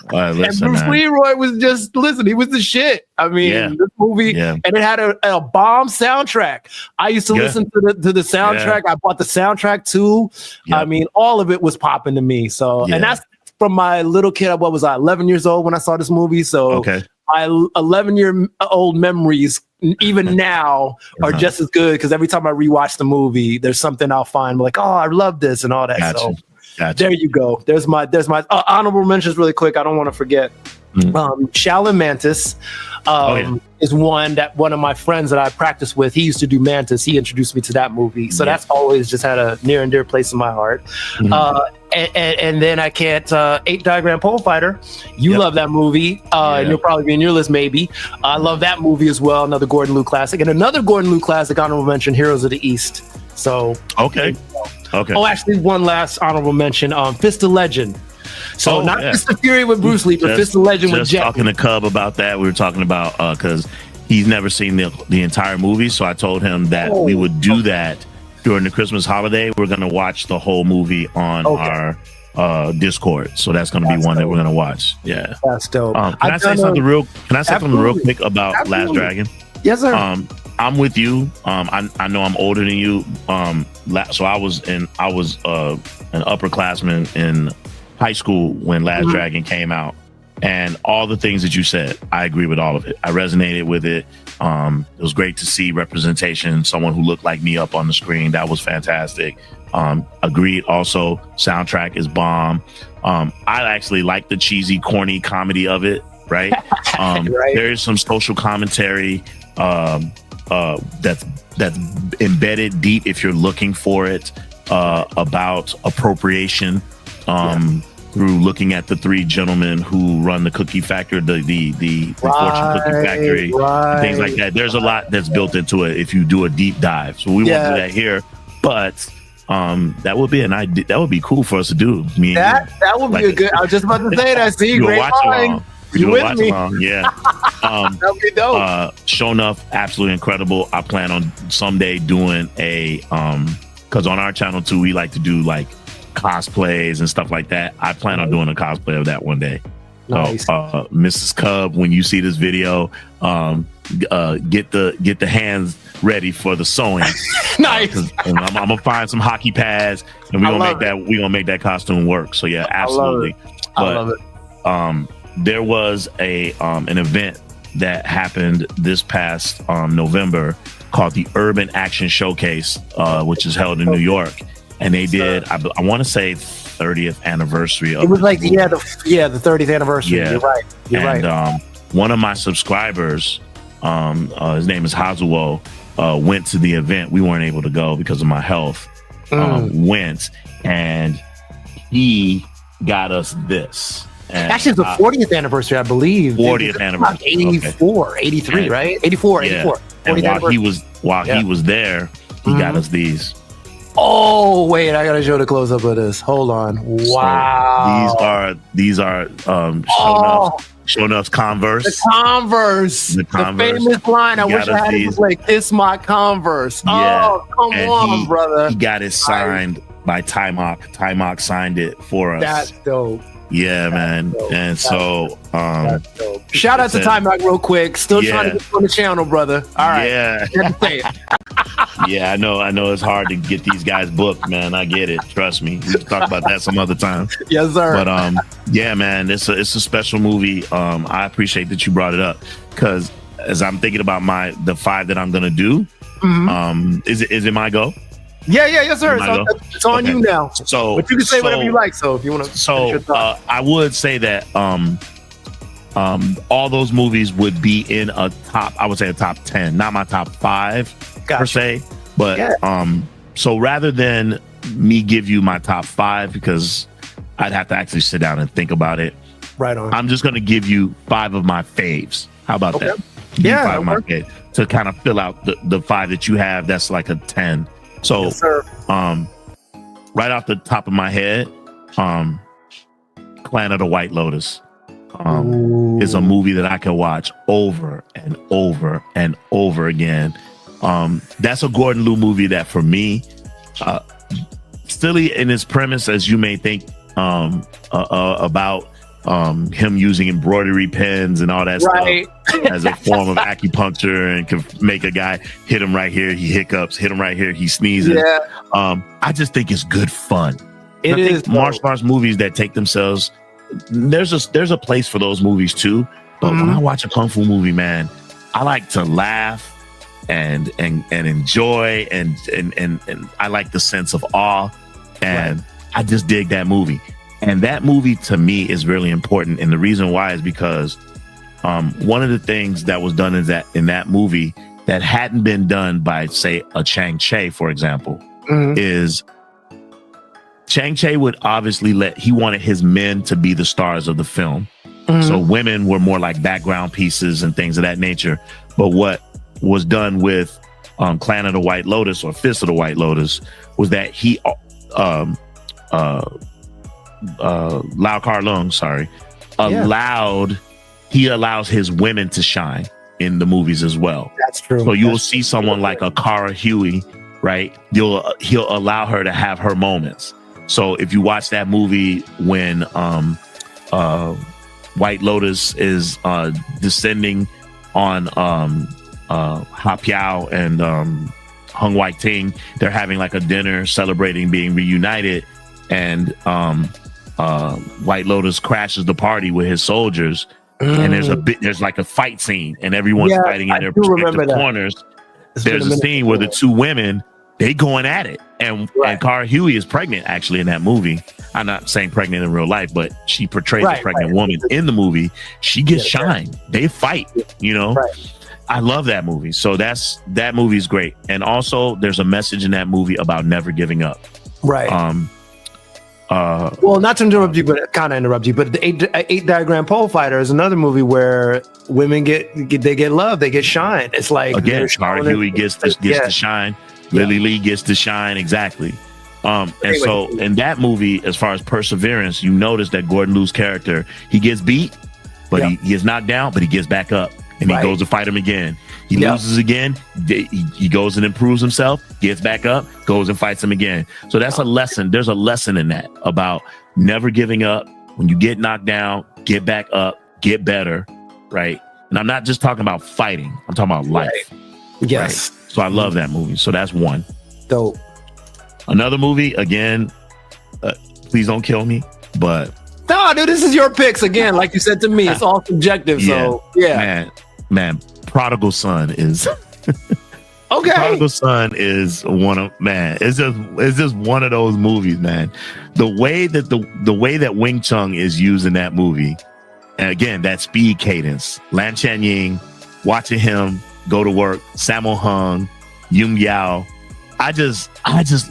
And Bruce Leroy was just, he was the shit. I mean, this movie, and it had a bomb soundtrack. I used to listen to the soundtrack. I bought the soundtrack too. I mean, all of it was popping to me. So, and that's from my little kid. What was I, 11 years old when I saw this movie? So my 11-year-old memories, even now, are just as good because every time I rewatch the movie, there's something I'll find like, oh, I love this and all that. So there you go. There's my honorable mentions really quick. I don't want to forget. Shaolin Mantis is one of my friends that I practiced with. He used to do Mantis. He introduced me to that movie. So that's always just had a near and dear place in my heart. And then I can't 8 Diagram Pole Fighter. You love that movie. And you'll probably be in your list maybe. I love that movie as well. Another Gordon Liu classic. And another Gordon Liu classic, honorable mention, Heroes of the East. So Oh, actually, one last honorable mention, Fist of Legend. So not Fist of Fury with Bruce Lee, but Fist of Legend with Jet. Talking to Cub about that. We were talking about because he's never seen the entire movie. So I told him that we would do that during the Christmas holiday. We're going to watch the whole movie on our Discord. So that's going to be one that we're going to watch. Yeah. That's dope. Can I say something real quick about Last Dragon? Yes, sir. I'm with you. I know I'm older than you. So I was an upperclassman in high school when Last Dragon came out, and all the things that you said, I agree with all of it. I resonated with it. It was great to see representation, someone who looked like me up on the screen. That was fantastic. Agreed. Also, soundtrack is bomb. I actually like the cheesy, corny comedy of it. Right. There is some social commentary that's embedded deep if you're looking for it, about appropriation. through looking at the three gentlemen who run the cookie factory, the fortune cookie factory, and things like that. There's a lot that's built into it if you do a deep dive. So we won't do that here, but that would be that would be cool for us to do. That would be a good. I was just about to say that. See, you great watch mind. You with me? Yeah. That'd be dope. Show enough, absolutely incredible. I plan on someday doing a because on our channel too, we like to do like cosplays and stuff like that. I plan on doing a cosplay of that one day. Nice. So, Mrs. Cub, when you see this video, get the hands ready for the sewing. Nice. And I'm gonna find some hockey pads, and we're gonna make that costume work. So yeah, absolutely. I love it. There was an event that happened this past November called the Urban Action Showcase, which is held in New York. And they did, I want to say, 30th anniversary of it. Was like the 30th anniversary. Yeah. You're right. One of my subscribers, his name is Hazuo, went to the event. We weren't able to go because of my health. Went, and he got us this. And actually, it's the 40th anniversary, I believe. 40th anniversary. 84, 83, right? 84. And while he was there, he got us these. Oh, wait, I gotta show the close up of this. Hold on. Wow. So these are Show Enough's Converse. The Converse. The famous line. I wish I had it like kiss my Converse. Yeah. Oh, come on, brother. He got it signed by Timok. Timok signed it for us. That's dope. Yeah, man. And so shout out to Timok real quick. Still trying to get on the channel, brother. All right. Yeah. Yeah, I know it's hard to get these guys booked, man. I get it. Trust me. We can talk about that some other time. Yes, sir. But yeah, man, it's a special movie. I appreciate that you brought it up, because as I'm thinking about the 5 that I'm gonna do, is it my go? Yeah, yes, sir. It's on you now. So, but you can say whatever you like. So if you want to, I would say that all those movies would be in a top. I would say a top 10, not my top 5 per se. But so rather than me give you my top 5, because I'd have to actually sit down and think about it. Right on. I'm just going to give you 5 of my faves. How about that? Yeah, 5 of my faves to kind of fill out the 5 that you have. That's like a 10. So, yes, sir. Right off the top of my head, Clan of the White Lotus is a movie that I can watch over and over and over again. That's a Gordon Liu movie that, for me, silly in its premise as you may think, about him using embroidery pens and all that stuff as a form of acupuncture, and can make a guy hit him right here, he hiccups, hit him right here, he sneezes. I just think it's good fun. I think martial arts movies that take themselves, there's a place for those movies too. But when I watch a kung fu movie, man, I like to laugh and enjoy and I like the sense of awe, and I just dig that movie. And that movie to me is really important. And the reason why is because one of the things that was done in that movie that hadn't been done by, say, a Chang Che, for example, is Chang Che would obviously he wanted his men to be the stars of the film. So women were more like background pieces and things of that nature. But what was done with Clan of the White Lotus, or Fist of the White Lotus, was that he Lau Kar Lung, he allows his women to shine in the movies as well. That's true. So you'll see someone like a Cara Huey, right? He'll allow her to have her moments. So if you watch that movie when White Lotus is descending on Ha Piao and Hung Wai Ting, they're having like a dinner celebrating being reunited, and White Lotus crashes the party with his soldiers, and there's like a fight scene, and everyone's fighting in their respective corners. There's a scene where the 2 women, they going at it, and Cara Huey is pregnant actually in that movie. I'm not saying pregnant in real life, but she portrays a pregnant woman in the movie. She gets shine. They fight, I love that movie. So that movie is great. And also there's a message in that movie about never giving up. well, not to interrupt you, but kind of interrupt you. But the eight diagram pole fighter is another movie where women get love, they get shine. It's like again, Cara Huey gets to shine, Lily Lee gets to shine, exactly. And so in that movie, as far as perseverance, you notice that Gordon Liu's character, he gets beat, but he is knocked down, but he gets back up and he goes to fight him again. He loses again. He goes and improves himself, gets back up, goes and fights him again. So that's a lesson. There's a lesson in that about never giving up. When you get knocked down, get back up, get better, right? And I'm not just talking about fighting. I'm talking about life. Yes. Right? So I love that movie. So that's one. Dope. Another movie, again, please don't kill me, but... No, dude, this is your picks again. Like you said to me, it's all subjective. So, Man, Prodigal Son is... Okay. Prodigal Son is it's just one of those movies, man. The way that Wing Chun is used in that movie, and again, that speed cadence, Lan Chan Ying, watching him go to work, Sammo Hung, Yung Yao. I just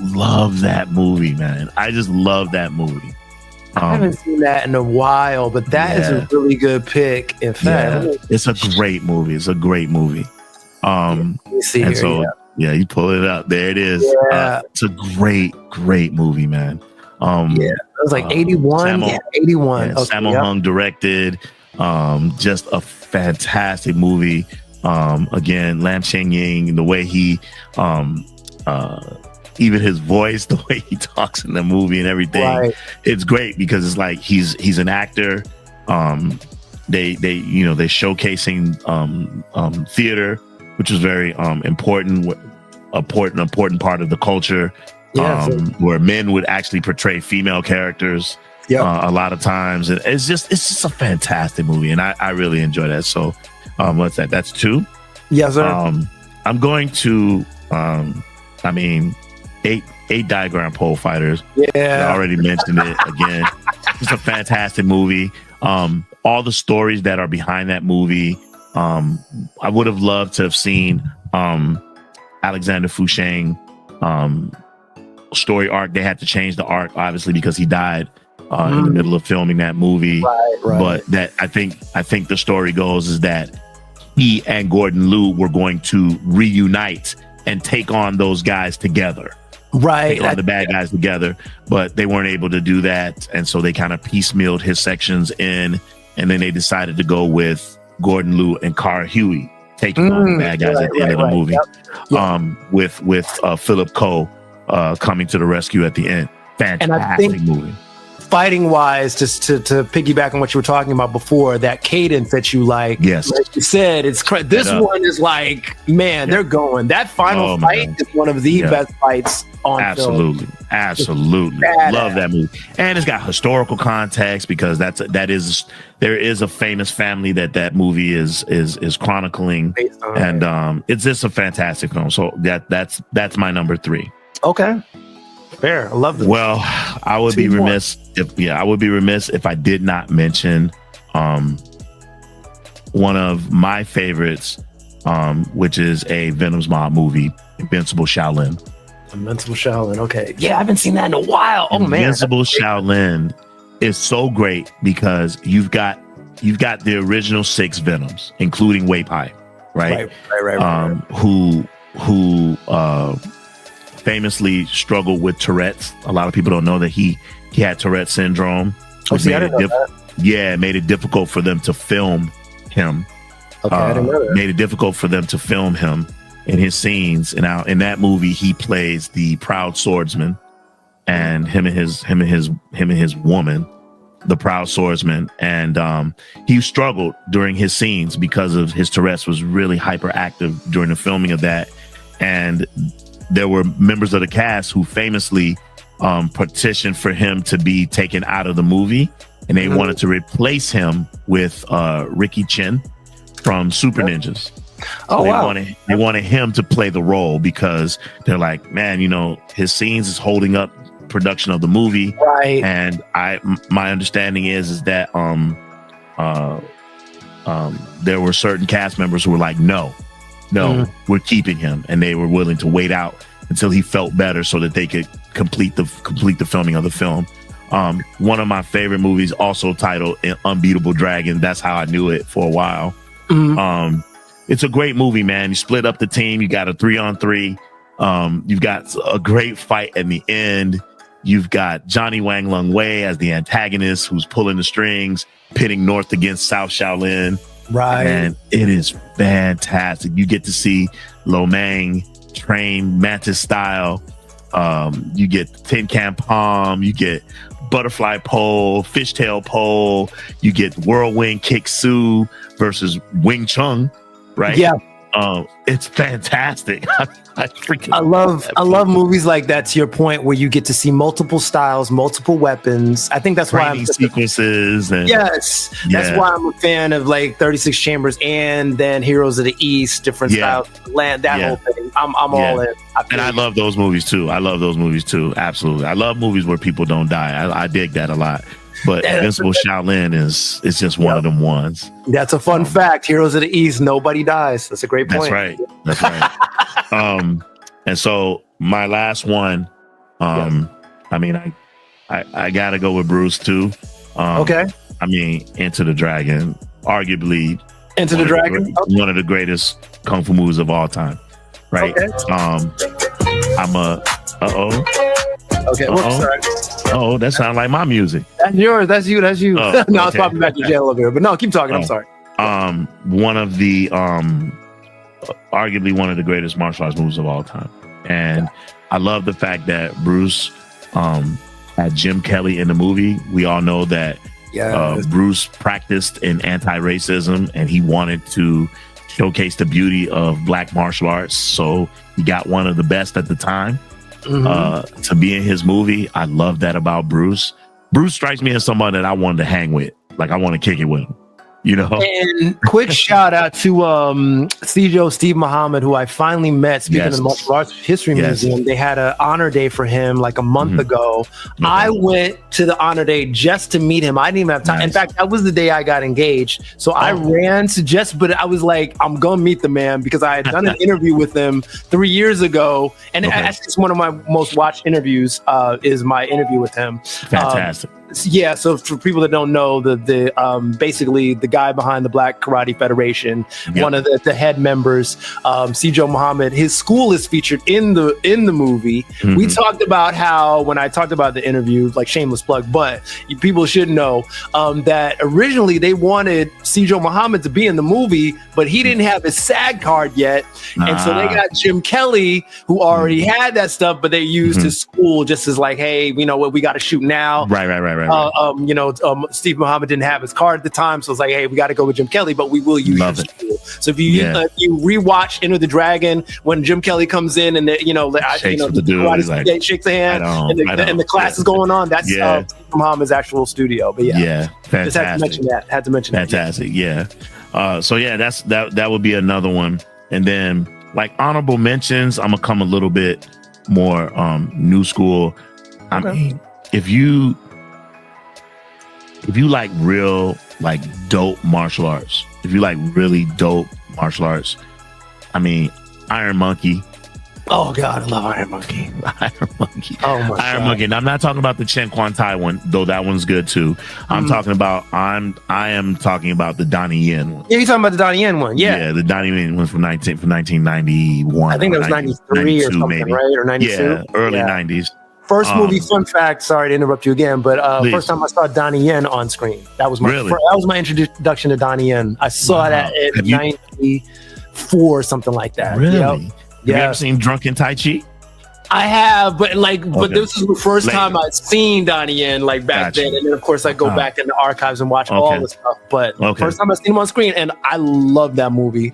love that movie, man. I just love that movie. I haven't seen that in a while, but that is a really good pick. In fact, it's a great movie. It's a great movie. You pull it up. There it is. Yeah. It's a great movie, man. It was like 81. 81. Sammo Hung directed. Just a fantastic movie. Again, Lam Cheng Ying, the way he even his voice, the way he talks in the movie and everything, it's great because it's like he's an actor. They showcasing theater, which is very important part of the culture. Where men would actually portray female characters a lot of times. And it's just a fantastic movie, and I really enjoy that. So what's that? That's two. Yes, sir. I'm going to eight diagram pole fighters. I already mentioned it again. It's a fantastic movie. All the stories that are behind that movie. I would have loved to have seen Alexander Fusheng story arc. They had to change the arc, obviously, because he died in the middle of filming that movie. But that I think the story goes is that he and Gordon Liu were going to reunite and take on those guys together. Take on the bad guys together, but they weren't able to do that, and so they kind of piecemealed his sections in, and then they decided to go with Gordon Liu and Cara Huey taking on the bad guys at the end of the movie. With Philip Ko coming to the rescue at the end. Fantastic movie. Fighting wise, just to piggyback on what you were talking about before, that cadence that you like. Yes, like you said, it's this one is like, man, they're going. That final fight is one of the best fights on film. Absolutely. Love that movie, and it's got historical context because there is a famous family that movie is chronicling, and it's just a fantastic film. So that's my number 3. Okay. Fair. I love this. Well, I would be remiss if I did not mention one of my favorites, which is a Venom Mob movie, Invincible Shaolin. Invincible Shaolin. Okay. Yeah, I haven't seen that in a while. Oh man. Invincible Shaolin is so great because you've got the original 6 Venoms, including Wei Pai, right? Who famously struggled with Tourette's. A lot of people don't know that he had Tourette's syndrome. It made it difficult for them to film him. I didn't know that. Made it difficult for them to film him in his scenes. And now in that movie, he plays the proud swordsman, and him and his woman, the proud swordsman. And he struggled during his scenes because of his Tourette's was really hyperactive during the filming of that. And there were members of the cast who famously petitioned for him to be taken out of the movie, and they wanted to replace him with Ricky Chen from Super Ninjas. They wanted him to play the role because they're like, man, his scenes is holding up production of the movie. Right. And my understanding is that there were certain cast members who were like, no, we're keeping him, and they were willing to wait out until he felt better so that they could complete the filming of the film. One of my favorite movies, also titled Unbeatable Dragon. That's how I knew it for a while. It's a great movie, man. You split up the team. You got a 3-on-3. You've got a great fight at the end. You've got Johnny Wang Lung Wei as the antagonist who's pulling the strings, pitting North against South Shaolin. Right. And it is fantastic. You get to see Lo Mang train Mantis style. You get Tin Can Palm. You get butterfly pole, fishtail pole. You get whirlwind kick Su versus Wing Chun. Right? Yeah. It's fantastic. I love movies like that, to your point, where you get to see multiple styles, multiple weapons. I think that's why I'm sequences. And, that's why I'm a fan of like 36 Chambers and then Heroes of the East, different styles, land, that whole thing. I'm all in. I love those movies too. Absolutely. I love movies where people don't die. I dig that a lot. But Invincible Shaolin is just one of them ones. That's a fun fact. Heroes of the East, nobody dies. That's a great point. That's right. And so my last one, I mean, I gotta go with Bruce too. Okay. I mean, Enter the Dragon, arguably Enter the Dragon, one of the greatest kung fu movies of all time. Right. Okay. I'm a Okay. Sorry. Oh, that sounds like my music. That's yours. That's you. Oh, no, it's probably back to jail over here. But no, keep talking. I'm sorry. One of the arguably one of the greatest martial arts movies of all time. And I love the fact that Bruce had Jim Kelly in the movie. We all know that Bruce practiced in anti-racism and he wanted to showcase the beauty of black martial arts. So he got one of the best at the time. To be in his movie. I love that about Bruce. Bruce strikes me as someone that I wanted to hang with. Like I want to kick it with him. You know. And quick shout out to CJO Steve Muhammad, who I finally met. Speaking of the Martial Arts History Museum, they had an honor day for him like a month ago. I went to the honor day just to meet him. I didn't even have time. In fact, that was the day I got engaged. So I ran to but I was like, I'm gonna meet the man because I had done an interview with him 3 years ago, and actually it's one of my most watched interviews. Is my interview with him. Fantastic. So for people that don't know, the basically the guy behind the Black Karate Federation, one of the head members, Sijo Muhammad, his school is featured in the movie. We talked about how, when I talked about the interview, like shameless plug, but people should know that originally they wanted Sijo Muhammad to be in the movie, but he didn't have his SAG card yet. And so they got Jim Kelly, who already had that stuff, but they used his school just as like, hey, you know what, we got to shoot now. Right. Steve Muhammad didn't have his card at the time, so it's like, hey, we got to go with Jim Kelly, but we will use your school. So if you rewatch Enter the Dragon, when Jim Kelly comes in and shakes the hand and the class is going on, that's Steve Muhammad's actual studio. But fantastic. Just had to mention that. Fantastic, that would be another one. And then like honorable mentions, I'm gonna come a little bit more new school. I mean, if you like real, like dope martial arts, if you like really dope martial arts, I mean, Iron Monkey. Oh God, I love Iron Monkey. Iron Monkey. Oh my Iron God. Monkey. And I'm not talking about the Chen Quan Tai one, though that one's good too. I'm talking about I am talking about the Donnie Yen one. Yeah, you're talking about the Donnie Yen one. Yeah, the Donnie Yen one from 1991. I think that was 93 or something, maybe. Right? Or 92. Yeah, early 90s. First movie, fun fact. Sorry to interrupt you again, but first time I saw Donnie Yen on screen. That was my introduction to Donnie Yen. I saw that in 94 or something like that. Really? Yep. Have you ever seen Drunken Tai Chi? I have, but this is the first time I've seen Donnie Yen, like back then, and then of course I go back in the archives and watch all the stuff. But first time I seen him on screen, and I love that movie.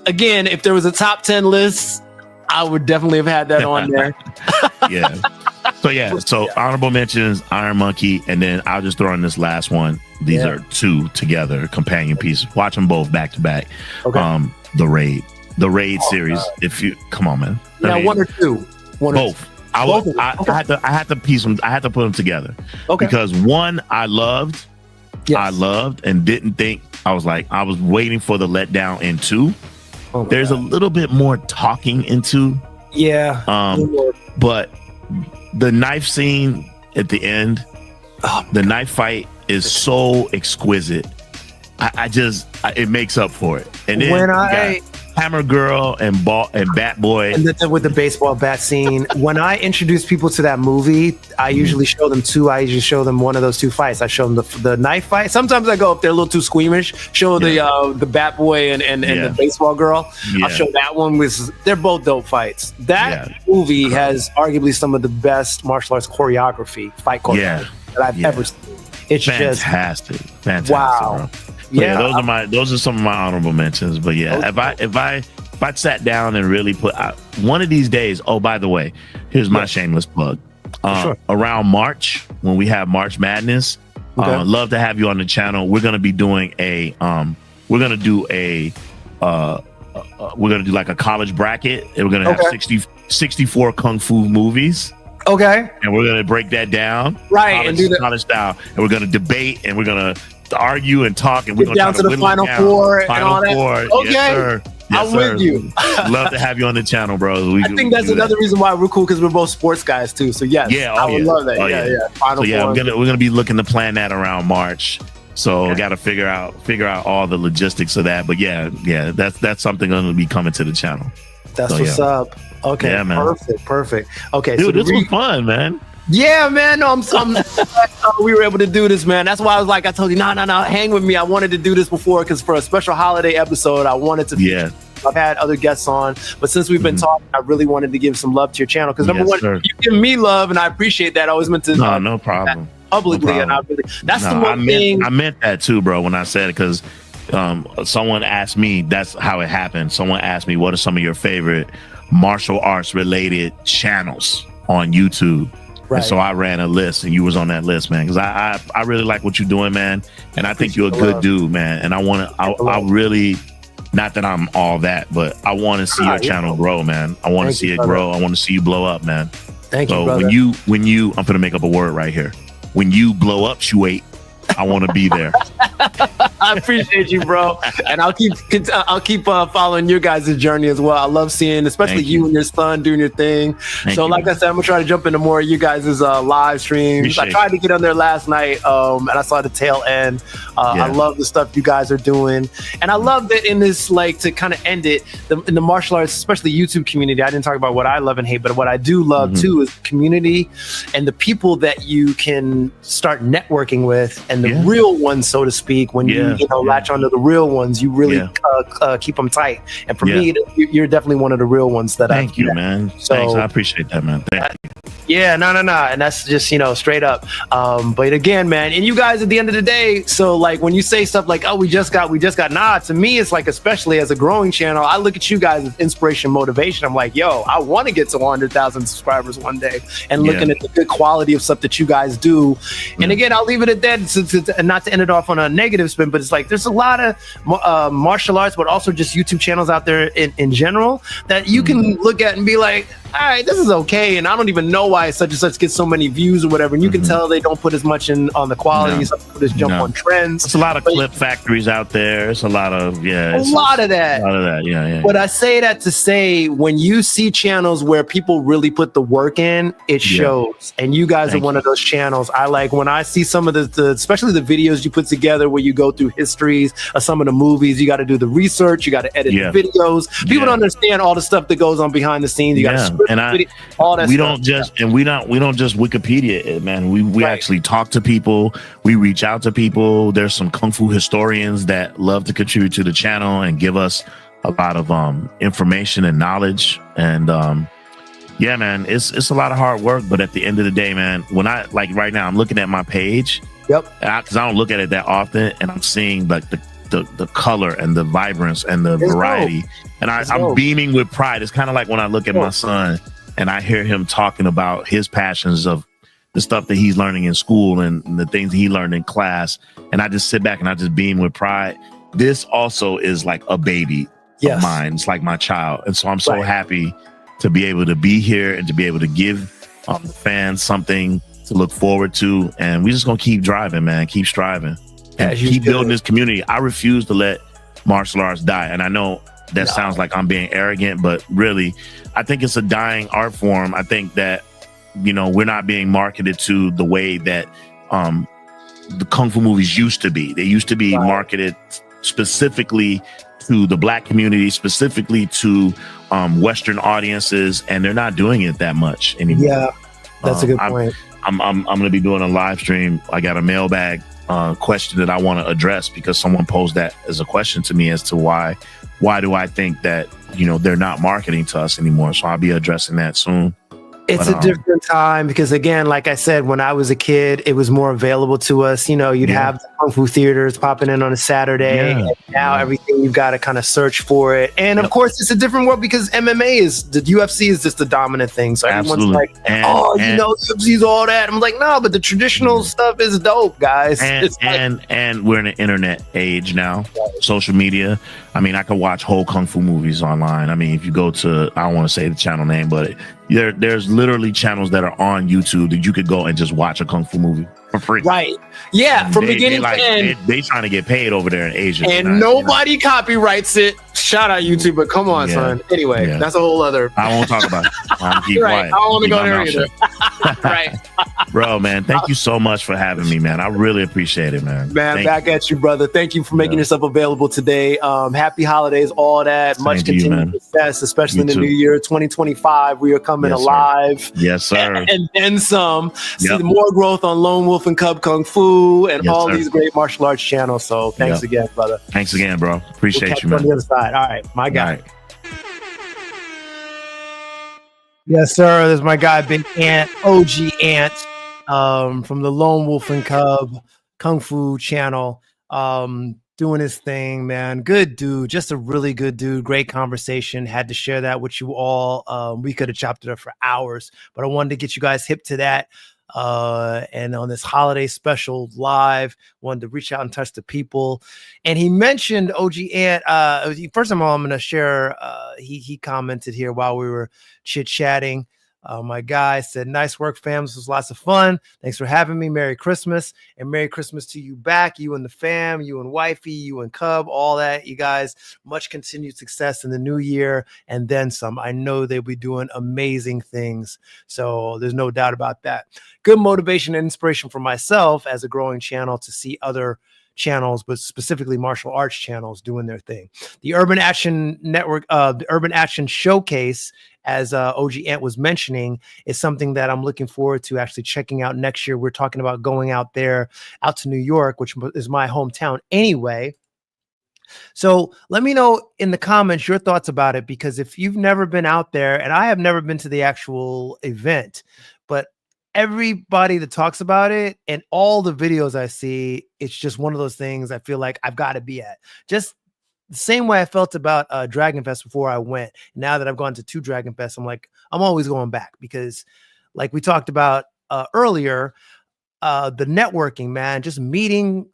Again, if there was a top 10 list, I would definitely have had that on there. So honorable mentions, Iron Monkey, and then I'll just throw in this last one. These are two together, companion pieces. Watch them both back to back. The Raid series. If you come on, man. One or two. Both. I had to piece them. I had to put them together. Because one I loved. I loved and didn't think. I was waiting for the letdown in two. There's a little bit more talking into. Yeah. But the knife scene at the end The knife fight is so exquisite. It makes up for it. And then When you got Hammer Girl and Bat Boy, and with the baseball bat scene, when I introduce people to that movie, I usually show them two. I usually show them one of those two fights. I show them the knife fight. Sometimes I go if they're a little too squeamish. Show the Bat Boy and the baseball girl. I'll show that one. They're both dope fights. That movie has arguably some of the best martial arts fight choreography that I've ever seen. It's fantastic. Wow. Bro. Those are some of my honorable mentions. But if I sat down and really put one of these days. Oh, by the way, here's my shameless plug. Around March, when we have March Madness, love to have you on the channel. We're gonna be doing we're gonna do like a college bracket, and we're gonna have 64 kung fu movies. Okay. And we're gonna break that down, right, and do the college style, and we're gonna debate, and we're gonna argue and talk, and we're going down to the final four and all that. Okay, yes, sir. I'm with you. Love to have you on the channel, bro. I think that's another reason why we're cool, because we're both sports guys too. So yes, I would love that. Final four. We're gonna be looking to plan that around March. So got to figure out all the logistics of that. But that's something going to be coming to the channel. That's what's up. Okay, yeah, man. Perfect. Okay, dude, this was fun, man. Yeah, man. No, I'm we were able to do this, man. That's why I was like, I told you, no, hang with me. I wanted to do this before, because for a special holiday episode, I wanted to. Yeah. I've had other guests on, but since we've been talking, I really wanted to give some love to your channel, because number one, you give me love, and I appreciate that. I always meant to. No problem. Publicly, and that's the one thing. I meant that too, bro, when I said it, because someone asked me. That's how it happened. Someone asked me, what are some of your favorite martial arts related channels on YouTube? Right. And so I ran a list, and you was on that list, man, because I really like what you're doing, man, and I think you're a good dude, man, and I really, not that I'm all that, but I want to see your channel grow, man. I want to see it grow. I want to see you blow up, man. Thank you, brother. When you I'm gonna make up a word right here. When you blow up, I want to be there. I appreciate you, bro, and I'll keep following your guys' journey as well. I love seeing, especially you and your son doing your thing. Like I said, I'm gonna try to jump into more of you guys' live streams. I tried to get on there last night, and I saw the tail end. I love the stuff you guys are doing, and I love that in this, like, to kind of end it, in the martial arts, especially YouTube community. I didn't talk about what I love and hate, but what I do love too is community and the people that you can start networking with, and the real ones, so to speak. When you latch onto the real ones, you really keep them tight. And for me, you're definitely one of the real ones that Thank you, man. So, thanks. I appreciate that, man. Thank you. Yeah, no. And that's just, straight up. But again, man, and you guys at the end of the day, so like when you say stuff like, oh, we just got, to me, it's like, especially as a growing channel, I look at you guys as inspiration, motivation. I'm like, yo, I want to get to 100,000 subscribers one day, and looking at the good quality of stuff that you guys do. And again, I'll leave it at that, and not to end it off on a negative spin, but it's like, there's a lot of martial arts, but also just YouTube channels out there in general that you can look at and be like, all right, this is okay, and I don't even know why such and such gets so many views or whatever. And you can tell they don't put as much in on the quality. Some people just jump on trends. It's a lot of clip factories out there. It's a lot of a lot of that. Yeah. But I say that to say, when you see channels where people really put the work in, it shows. And you guys are one of those channels. I like when I see some of the especially the videos you put together where you go through histories of some of the movies. You got to do the research. You got to edit the videos. People don't understand all the stuff that goes on behind the scenes. You got to all that. We don't just Wikipedia it, man. We actually talk to people. We reach out to people. There's some kung fu historians that love to contribute to the channel and give us a lot of information and knowledge. And man, it's a lot of hard work. But at the end of the day, man, when I like right now, I'm looking at my page. Because I don't look at it that often, and I'm seeing like the color and the vibrance and the variety, and I'm beaming with pride. It's kind of like when I look at my son and I hear him talking about his passions of the stuff that he's learning in school and the things he learned in class, and I just sit back and I just beam with pride. This also is like a baby of mine. It's like my child, and so I'm so happy to be able to be here and to be able to give the fans something to look forward to, and we're just gonna keep driving, man. Keep striving. And keep building this community. I refuse to let martial arts die. And I know that sounds like I'm being arrogant, but really, I think it's a dying art form. I think that, we're not being marketed to the way that the kung fu movies used to be. They used to be marketed specifically to the Black community, specifically to Western audiences, and they're not doing it that much anymore. Yeah, that's a good point. I'm going to be doing a live stream. I got a mailbag question that I want to address because someone posed that as a question to me as to why do I think that, you know, they're not marketing to us anymore. So I'll be addressing that soon. It's a different time because, again, like I said, when I was a kid, it was more available to us. You know, you'd have the kung fu theaters popping in on a Saturday. And now everything, you've got to kind of search for it. And of course, it's a different world because MMA is, the UFC is just the dominant thing. So everyone's like, you know, UFC's all that. I'm like, no, but the traditional stuff is dope, guys. And we're in an internet age now, social media. I mean, I could watch whole kung fu movies online. I mean, if you go to, I don't want to say the channel name, but there's literally channels that are on YouTube that you could go and just watch a kung fu movie for free. Right. Yeah. From beginning to end. They trying to get paid over there in Asia. And nobody copyrights it. Shout out YouTube, but come on, son. Anyway, that's a whole other. I won't talk about it. I'm keep right. quiet. I don't want to go there either. Right. Bro, man, thank you so much for having me, man. I really appreciate it, man. Back at you, brother. Thank you for making yourself available today. Happy holidays, all that. Much continued success, especially in the new year, 2025. We are coming alive. Yes, sir. And then some. See the more growth on Lone Wolf and Cub Kung Fu and all these great martial arts channels. So thanks again, brother. Thanks again, bro. Appreciate you, man. On the other side. All right, my guy. Right. Yes, sir. There's my guy, Big Ant, OG Ant, from the Lone Wolf and Cub Kung Fu channel, doing his thing, man. Good dude, just a really good dude. Great conversation. Had to share that with you all. We could have chopped it up for hours, but I wanted to get you guys hip to that. And on this holiday special live, wanted to reach out and touch the people. And he mentioned OG Ant. First of all, I'm going to share. He commented here while we were chit-chatting. My guy said, nice work, fam. This was lots of fun. Thanks for having me. Merry Christmas. And Merry Christmas to you back, you and the fam, you and wifey, you and Cub, all that. You guys, much continued success in the new year and then some. I know they'll be doing amazing things. So there's no doubt about that. Good motivation and inspiration for myself as a growing channel to see other channels, but specifically martial arts channels doing their thing. The Urban Action Network, the Urban Action Showcase, as OG Ant was mentioning, is something that I'm looking forward to actually checking out next year. We're talking about going out there, out to New York, which is my hometown anyway. So let me know in the comments your thoughts about it, because if you've never been out there, and I have never been to the actual event, but everybody that talks about it and all the videos I see, it's just one of those things I feel like I've got to be at. Just the same way I felt about Dragon Fest before I went. Now that I've gone to 2 Dragon Fests, I'm like, I'm always going back because, like we talked about earlier, the networking, man, just meeting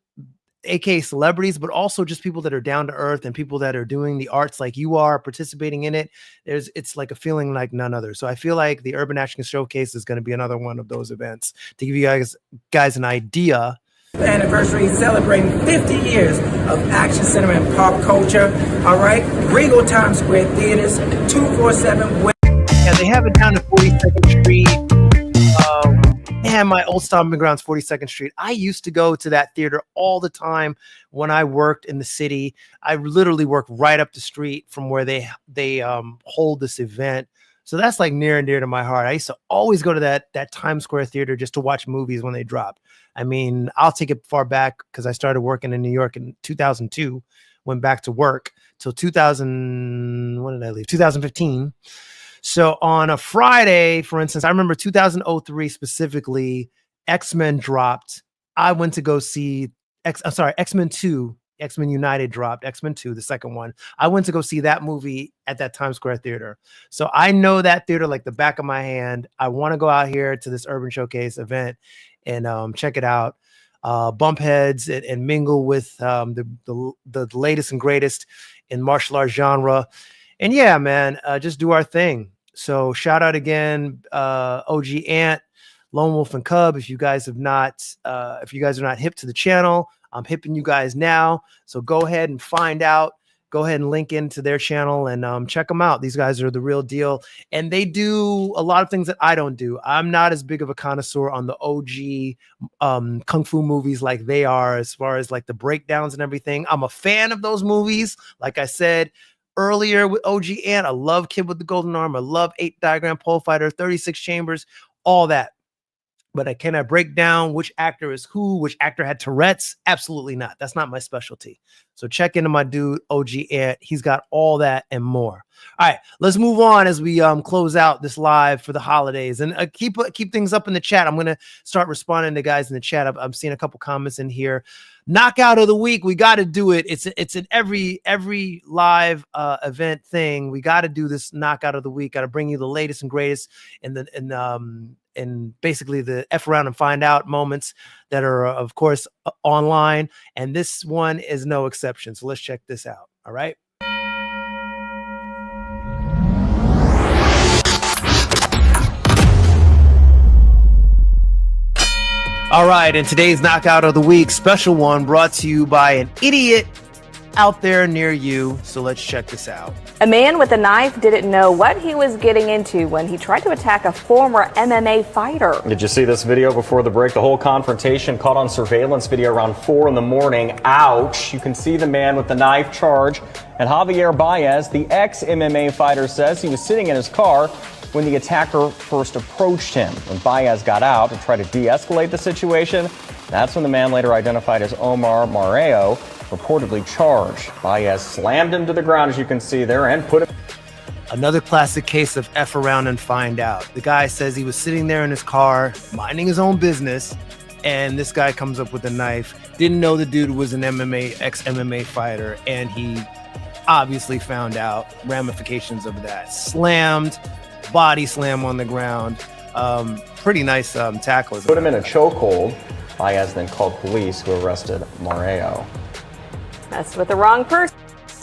aka celebrities, but also just people that are down to earth and people that are doing the arts like you are, participating in it. It's like a feeling like none other. So I feel like the Urban Action Showcase is going to be another one of those events to give you guys an idea. Anniversary celebrating 50 years of action cinema and pop culture. All right, Regal Times Square Theaters, 247. Yeah, they have it down to 42nd Street. And my old stomping grounds, 42nd Street. I used to go to that theater all the time when I worked in the city. I literally worked right up the street from where they hold this event. So that's like near and dear to my heart. I used to always go to that Times Square theater just to watch movies when they drop. I mean, I'll take it far back because I started working in New York in 2002, went back to work till 2000. When did I leave? 2015. So on a Friday, for instance, I remember 2003 specifically, X-Men dropped. I went to go see X-Men 2. X-Men United dropped. X-Men 2, the second one. I went to go see that movie at that Times Square theater. So I know that theater like the back of my hand. I want to go out here to this Urban Showcase event and check it out, bump heads and mingle with the latest and greatest in martial arts genre. And yeah, man, just do our thing. So shout out again, OG Ant, Lone Wolf and Cub. If you guys are not hip to the channel, I'm hipping you guys now. So go ahead and find out. go ahead and link into their channel and check them out. These guys are the real deal. And they do a lot of things that I don't do. I'm not as big of a connoisseur on the OG Kung Fu movies like they are, as far as like the breakdowns and everything. I'm a fan of those movies. Like I said earlier with OG Ant, I love Kid with the Golden Arm. I love 8 Diagram Pole Fighter, 36 Chambers, all that. But can I break down which actor is who, which actor had Tourette's? Absolutely not. That's not my specialty. So check into my dude, OG Ant. He's got all that and more. All right, let's move on as we close out this live for the holidays. And keep things up in the chat. I'm going to start responding to guys in the chat. I'm seeing a couple comments in here. Knockout of the week. We got to do it. It's in every live event thing. We got to do this knockout of the week. Got to bring you the latest and greatest and basically the F around and find out moments that are, of course, online. And this one is no exception. So let's check this out. All right. All right. And today's knockout of the week, special one brought to you by an idiot out there near you. So let's check this out. A man with a knife didn't know what he was getting into when he tried to attack a former MMA fighter. Did you see this video before the break? The whole confrontation caught on surveillance video around 4 in the morning. Ouch. You can see the man with the knife charge. And Javier Baez, the ex-MMA fighter, says he was sitting in his car when the attacker first approached him. When Baez got out to try to de-escalate the situation, that's when the man, later identified as Omar Mareo, reportedly charged. Baez slammed him to the ground, as you can see there, and put him. Another classic case of F around and find out. The guy says he was sitting there in his car, minding his own business, and this guy comes up with a knife. Didn't know the dude was an ex-MMA fighter, and he obviously found out ramifications of that. Slammed, body slam on the ground. Pretty nice tackle. Put him in a chokehold. Baez then called police, who arrested Mareo. Messed with the wrong person.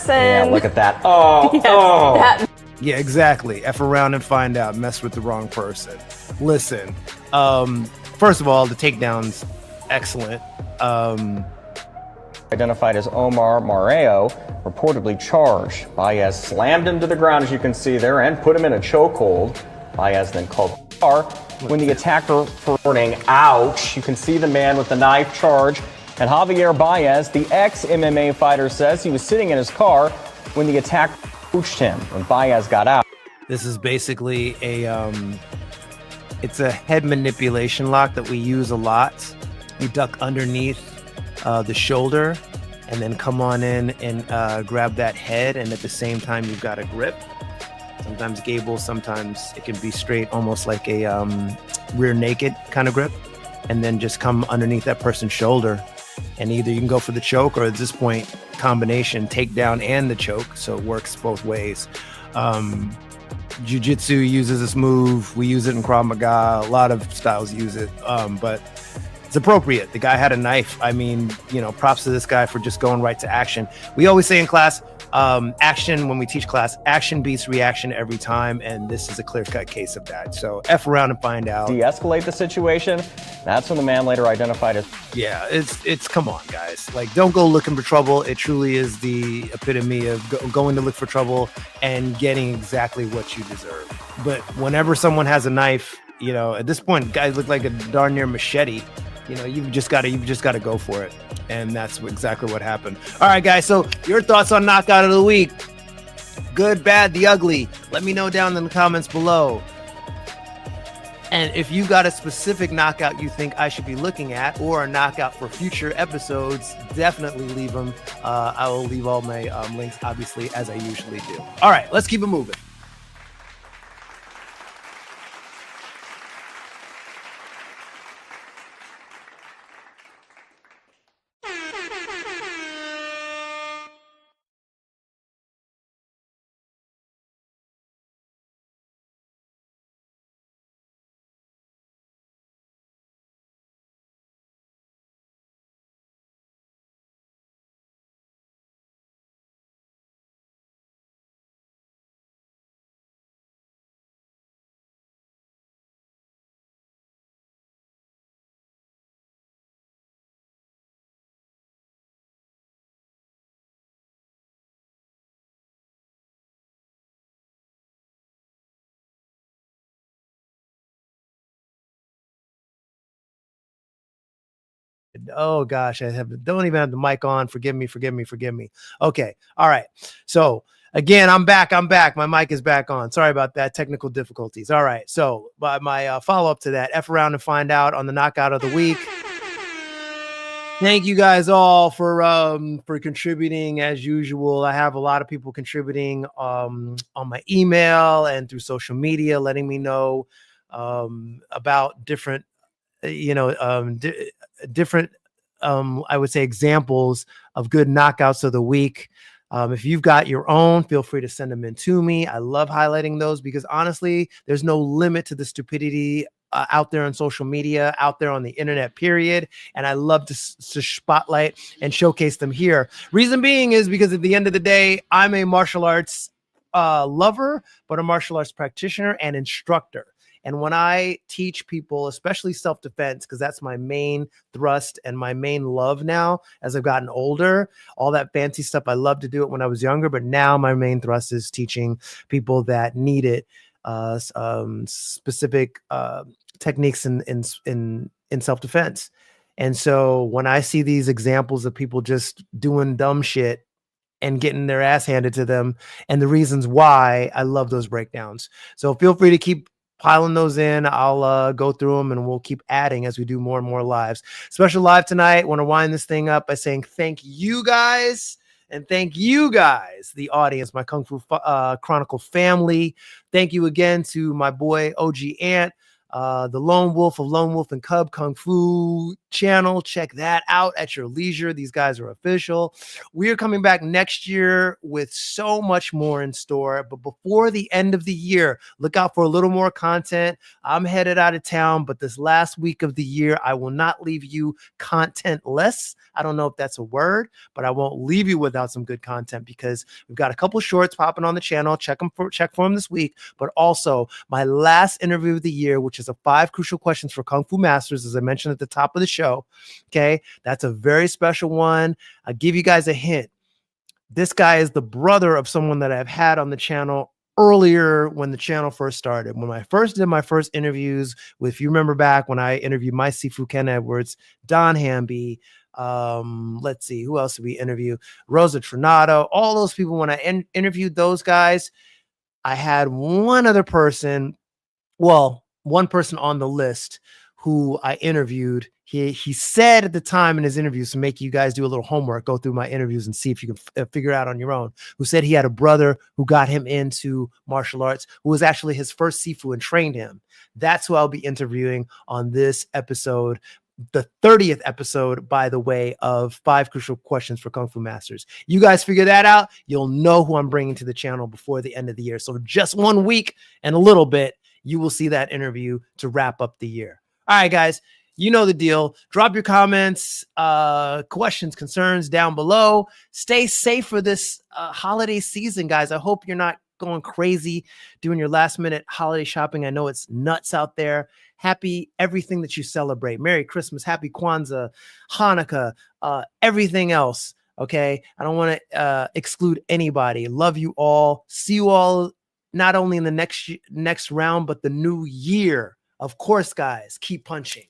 Yeah, look at that. Oh, yes, oh. that. Yeah, exactly. F around and find out. Mess with the wrong person. Listen, first of all, the takedown's excellent. Identified as Omar Mareo, reportedly charged. Baez slammed him to the ground, as you can see there, and put him in a chokehold. Baez then called when the attacker warning. Ouch. You can see the man with the knife charge. And Javier Baez, the ex-MMA fighter, says he was sitting in his car when the attacker approached him. When Baez got out. This is basically it's a head manipulation lock that we use a lot. You duck underneath the shoulder and then come on in and grab that head, and at the same time you've got a grip. Sometimes gable, sometimes it can be straight, almost like a rear naked kind of grip, and then just come underneath that person's shoulder. And either you can go for the choke, or at this point, combination takedown and the choke. So it works both ways. Jiu-jitsu uses this move. We use it in Krav Maga. A lot of styles use it, but it's appropriate. The guy had a knife. I mean, props to this guy for just going right to action. We always say in class, action, when we teach class, action beats reaction every time, and this is a clear-cut case of that. So F around and find out. De-escalate the situation. That's when the man, later identified as. Yeah, it's come on, guys. Like, don't go looking for trouble. It truly is the epitome of going to look for trouble and getting exactly what you deserve. But whenever someone has a knife, at this point, guys look like a darn near machete. You've just got to go for it. And that's exactly what happened. All right, guys. So your thoughts on knockout of the week? Good, bad, the ugly. Let me know down in the comments below. And if you got a specific knockout you think I should be looking at, or a knockout for future episodes, definitely leave them. I will leave all my links, obviously, as I usually do. All right, let's keep it moving. Oh gosh, don't even have the mic on. Forgive me. Okay. All right. So again, I'm back. My mic is back on. Sorry about that. Technical difficulties. All right. So my follow-up to that, F around and find out on the knockout of the week. Thank you guys all for contributing as usual. I have a lot of people contributing on my email and through social media, letting me know about different, different, I would say, examples of good knockouts of the week. If you've got your own, feel free to send them in to me. I love highlighting those because honestly, there's no limit to the stupidity out there on social media, out there on the internet, period. And I love to spotlight and showcase them here. Reason being is because at the end of the day, I'm a martial arts lover, but a martial arts practitioner and instructor. And when I teach people, especially self-defense, because that's my main thrust and my main love now as I've gotten older, all that fancy stuff, I loved to do it when I was younger, but now my main thrust is teaching people that need it, specific techniques in self-defense. And so when I see these examples of people just doing dumb shit and getting their ass handed to them and the reasons why, I love those breakdowns. So feel free to keep piling those in. I'll go through them and we'll keep adding as we do more and more lives. Special live tonight. Want to wind this thing up by saying thank you guys. And thank you guys, the audience, my Kung Fu Chronicle family. Thank you again to my boy OG Ant, the Lone Wolf of Lone Wolf and Cub Kung Fu channel. Check that out at your leisure. These guys are official. We are coming back next year with so much more in store. But before the end of the year, look out for a little more content. I'm headed out of town, but this last week of the year, I will not leave you contentless. I don't know if that's a word, but I won't leave you without some good content because we've got a couple shorts popping on the channel. Check for them this week. But also my last interview of the year, which is a 5 crucial questions for Kung Fu masters, as I mentioned at the top of the show. Okay, that's a very special one. I'll give you guys a hint. This guy is the brother of someone that I've had on the channel earlier when the channel first started. When I first did my first interviews with, if you remember back when I interviewed my Sifu Ken Edwards, Don Hamby, let's see, who else did we interview? Rosa Trinado, all those people. When I interviewed those guys, I had one other person, well, one person on the list who I interviewed. He said at the time in his interviews to make you guys do a little homework, go through my interviews and see if you can figure it out on your own, who said he had a brother who got him into martial arts, who was actually his first Sifu and trained him. That's who I'll be interviewing on this episode, the 30th episode, by the way, of 5 crucial questions for Kung Fu masters. You guys figure that out. You'll know who I'm bringing to the channel before the end of the year. So just 1 week and a little bit, you will see that interview to wrap up the year. All right, guys, you know the deal. Drop your comments, questions, concerns down below. Stay safe for this holiday season, guys. I hope you're not going crazy doing your last minute holiday shopping. I know it's nuts out there. Happy everything that you celebrate. Merry Christmas, happy Kwanzaa, Hanukkah, everything else. Okay. I don't want to exclude anybody. Love you all. See you all not only in the next round, but the new year. Of course, guys, keep punching.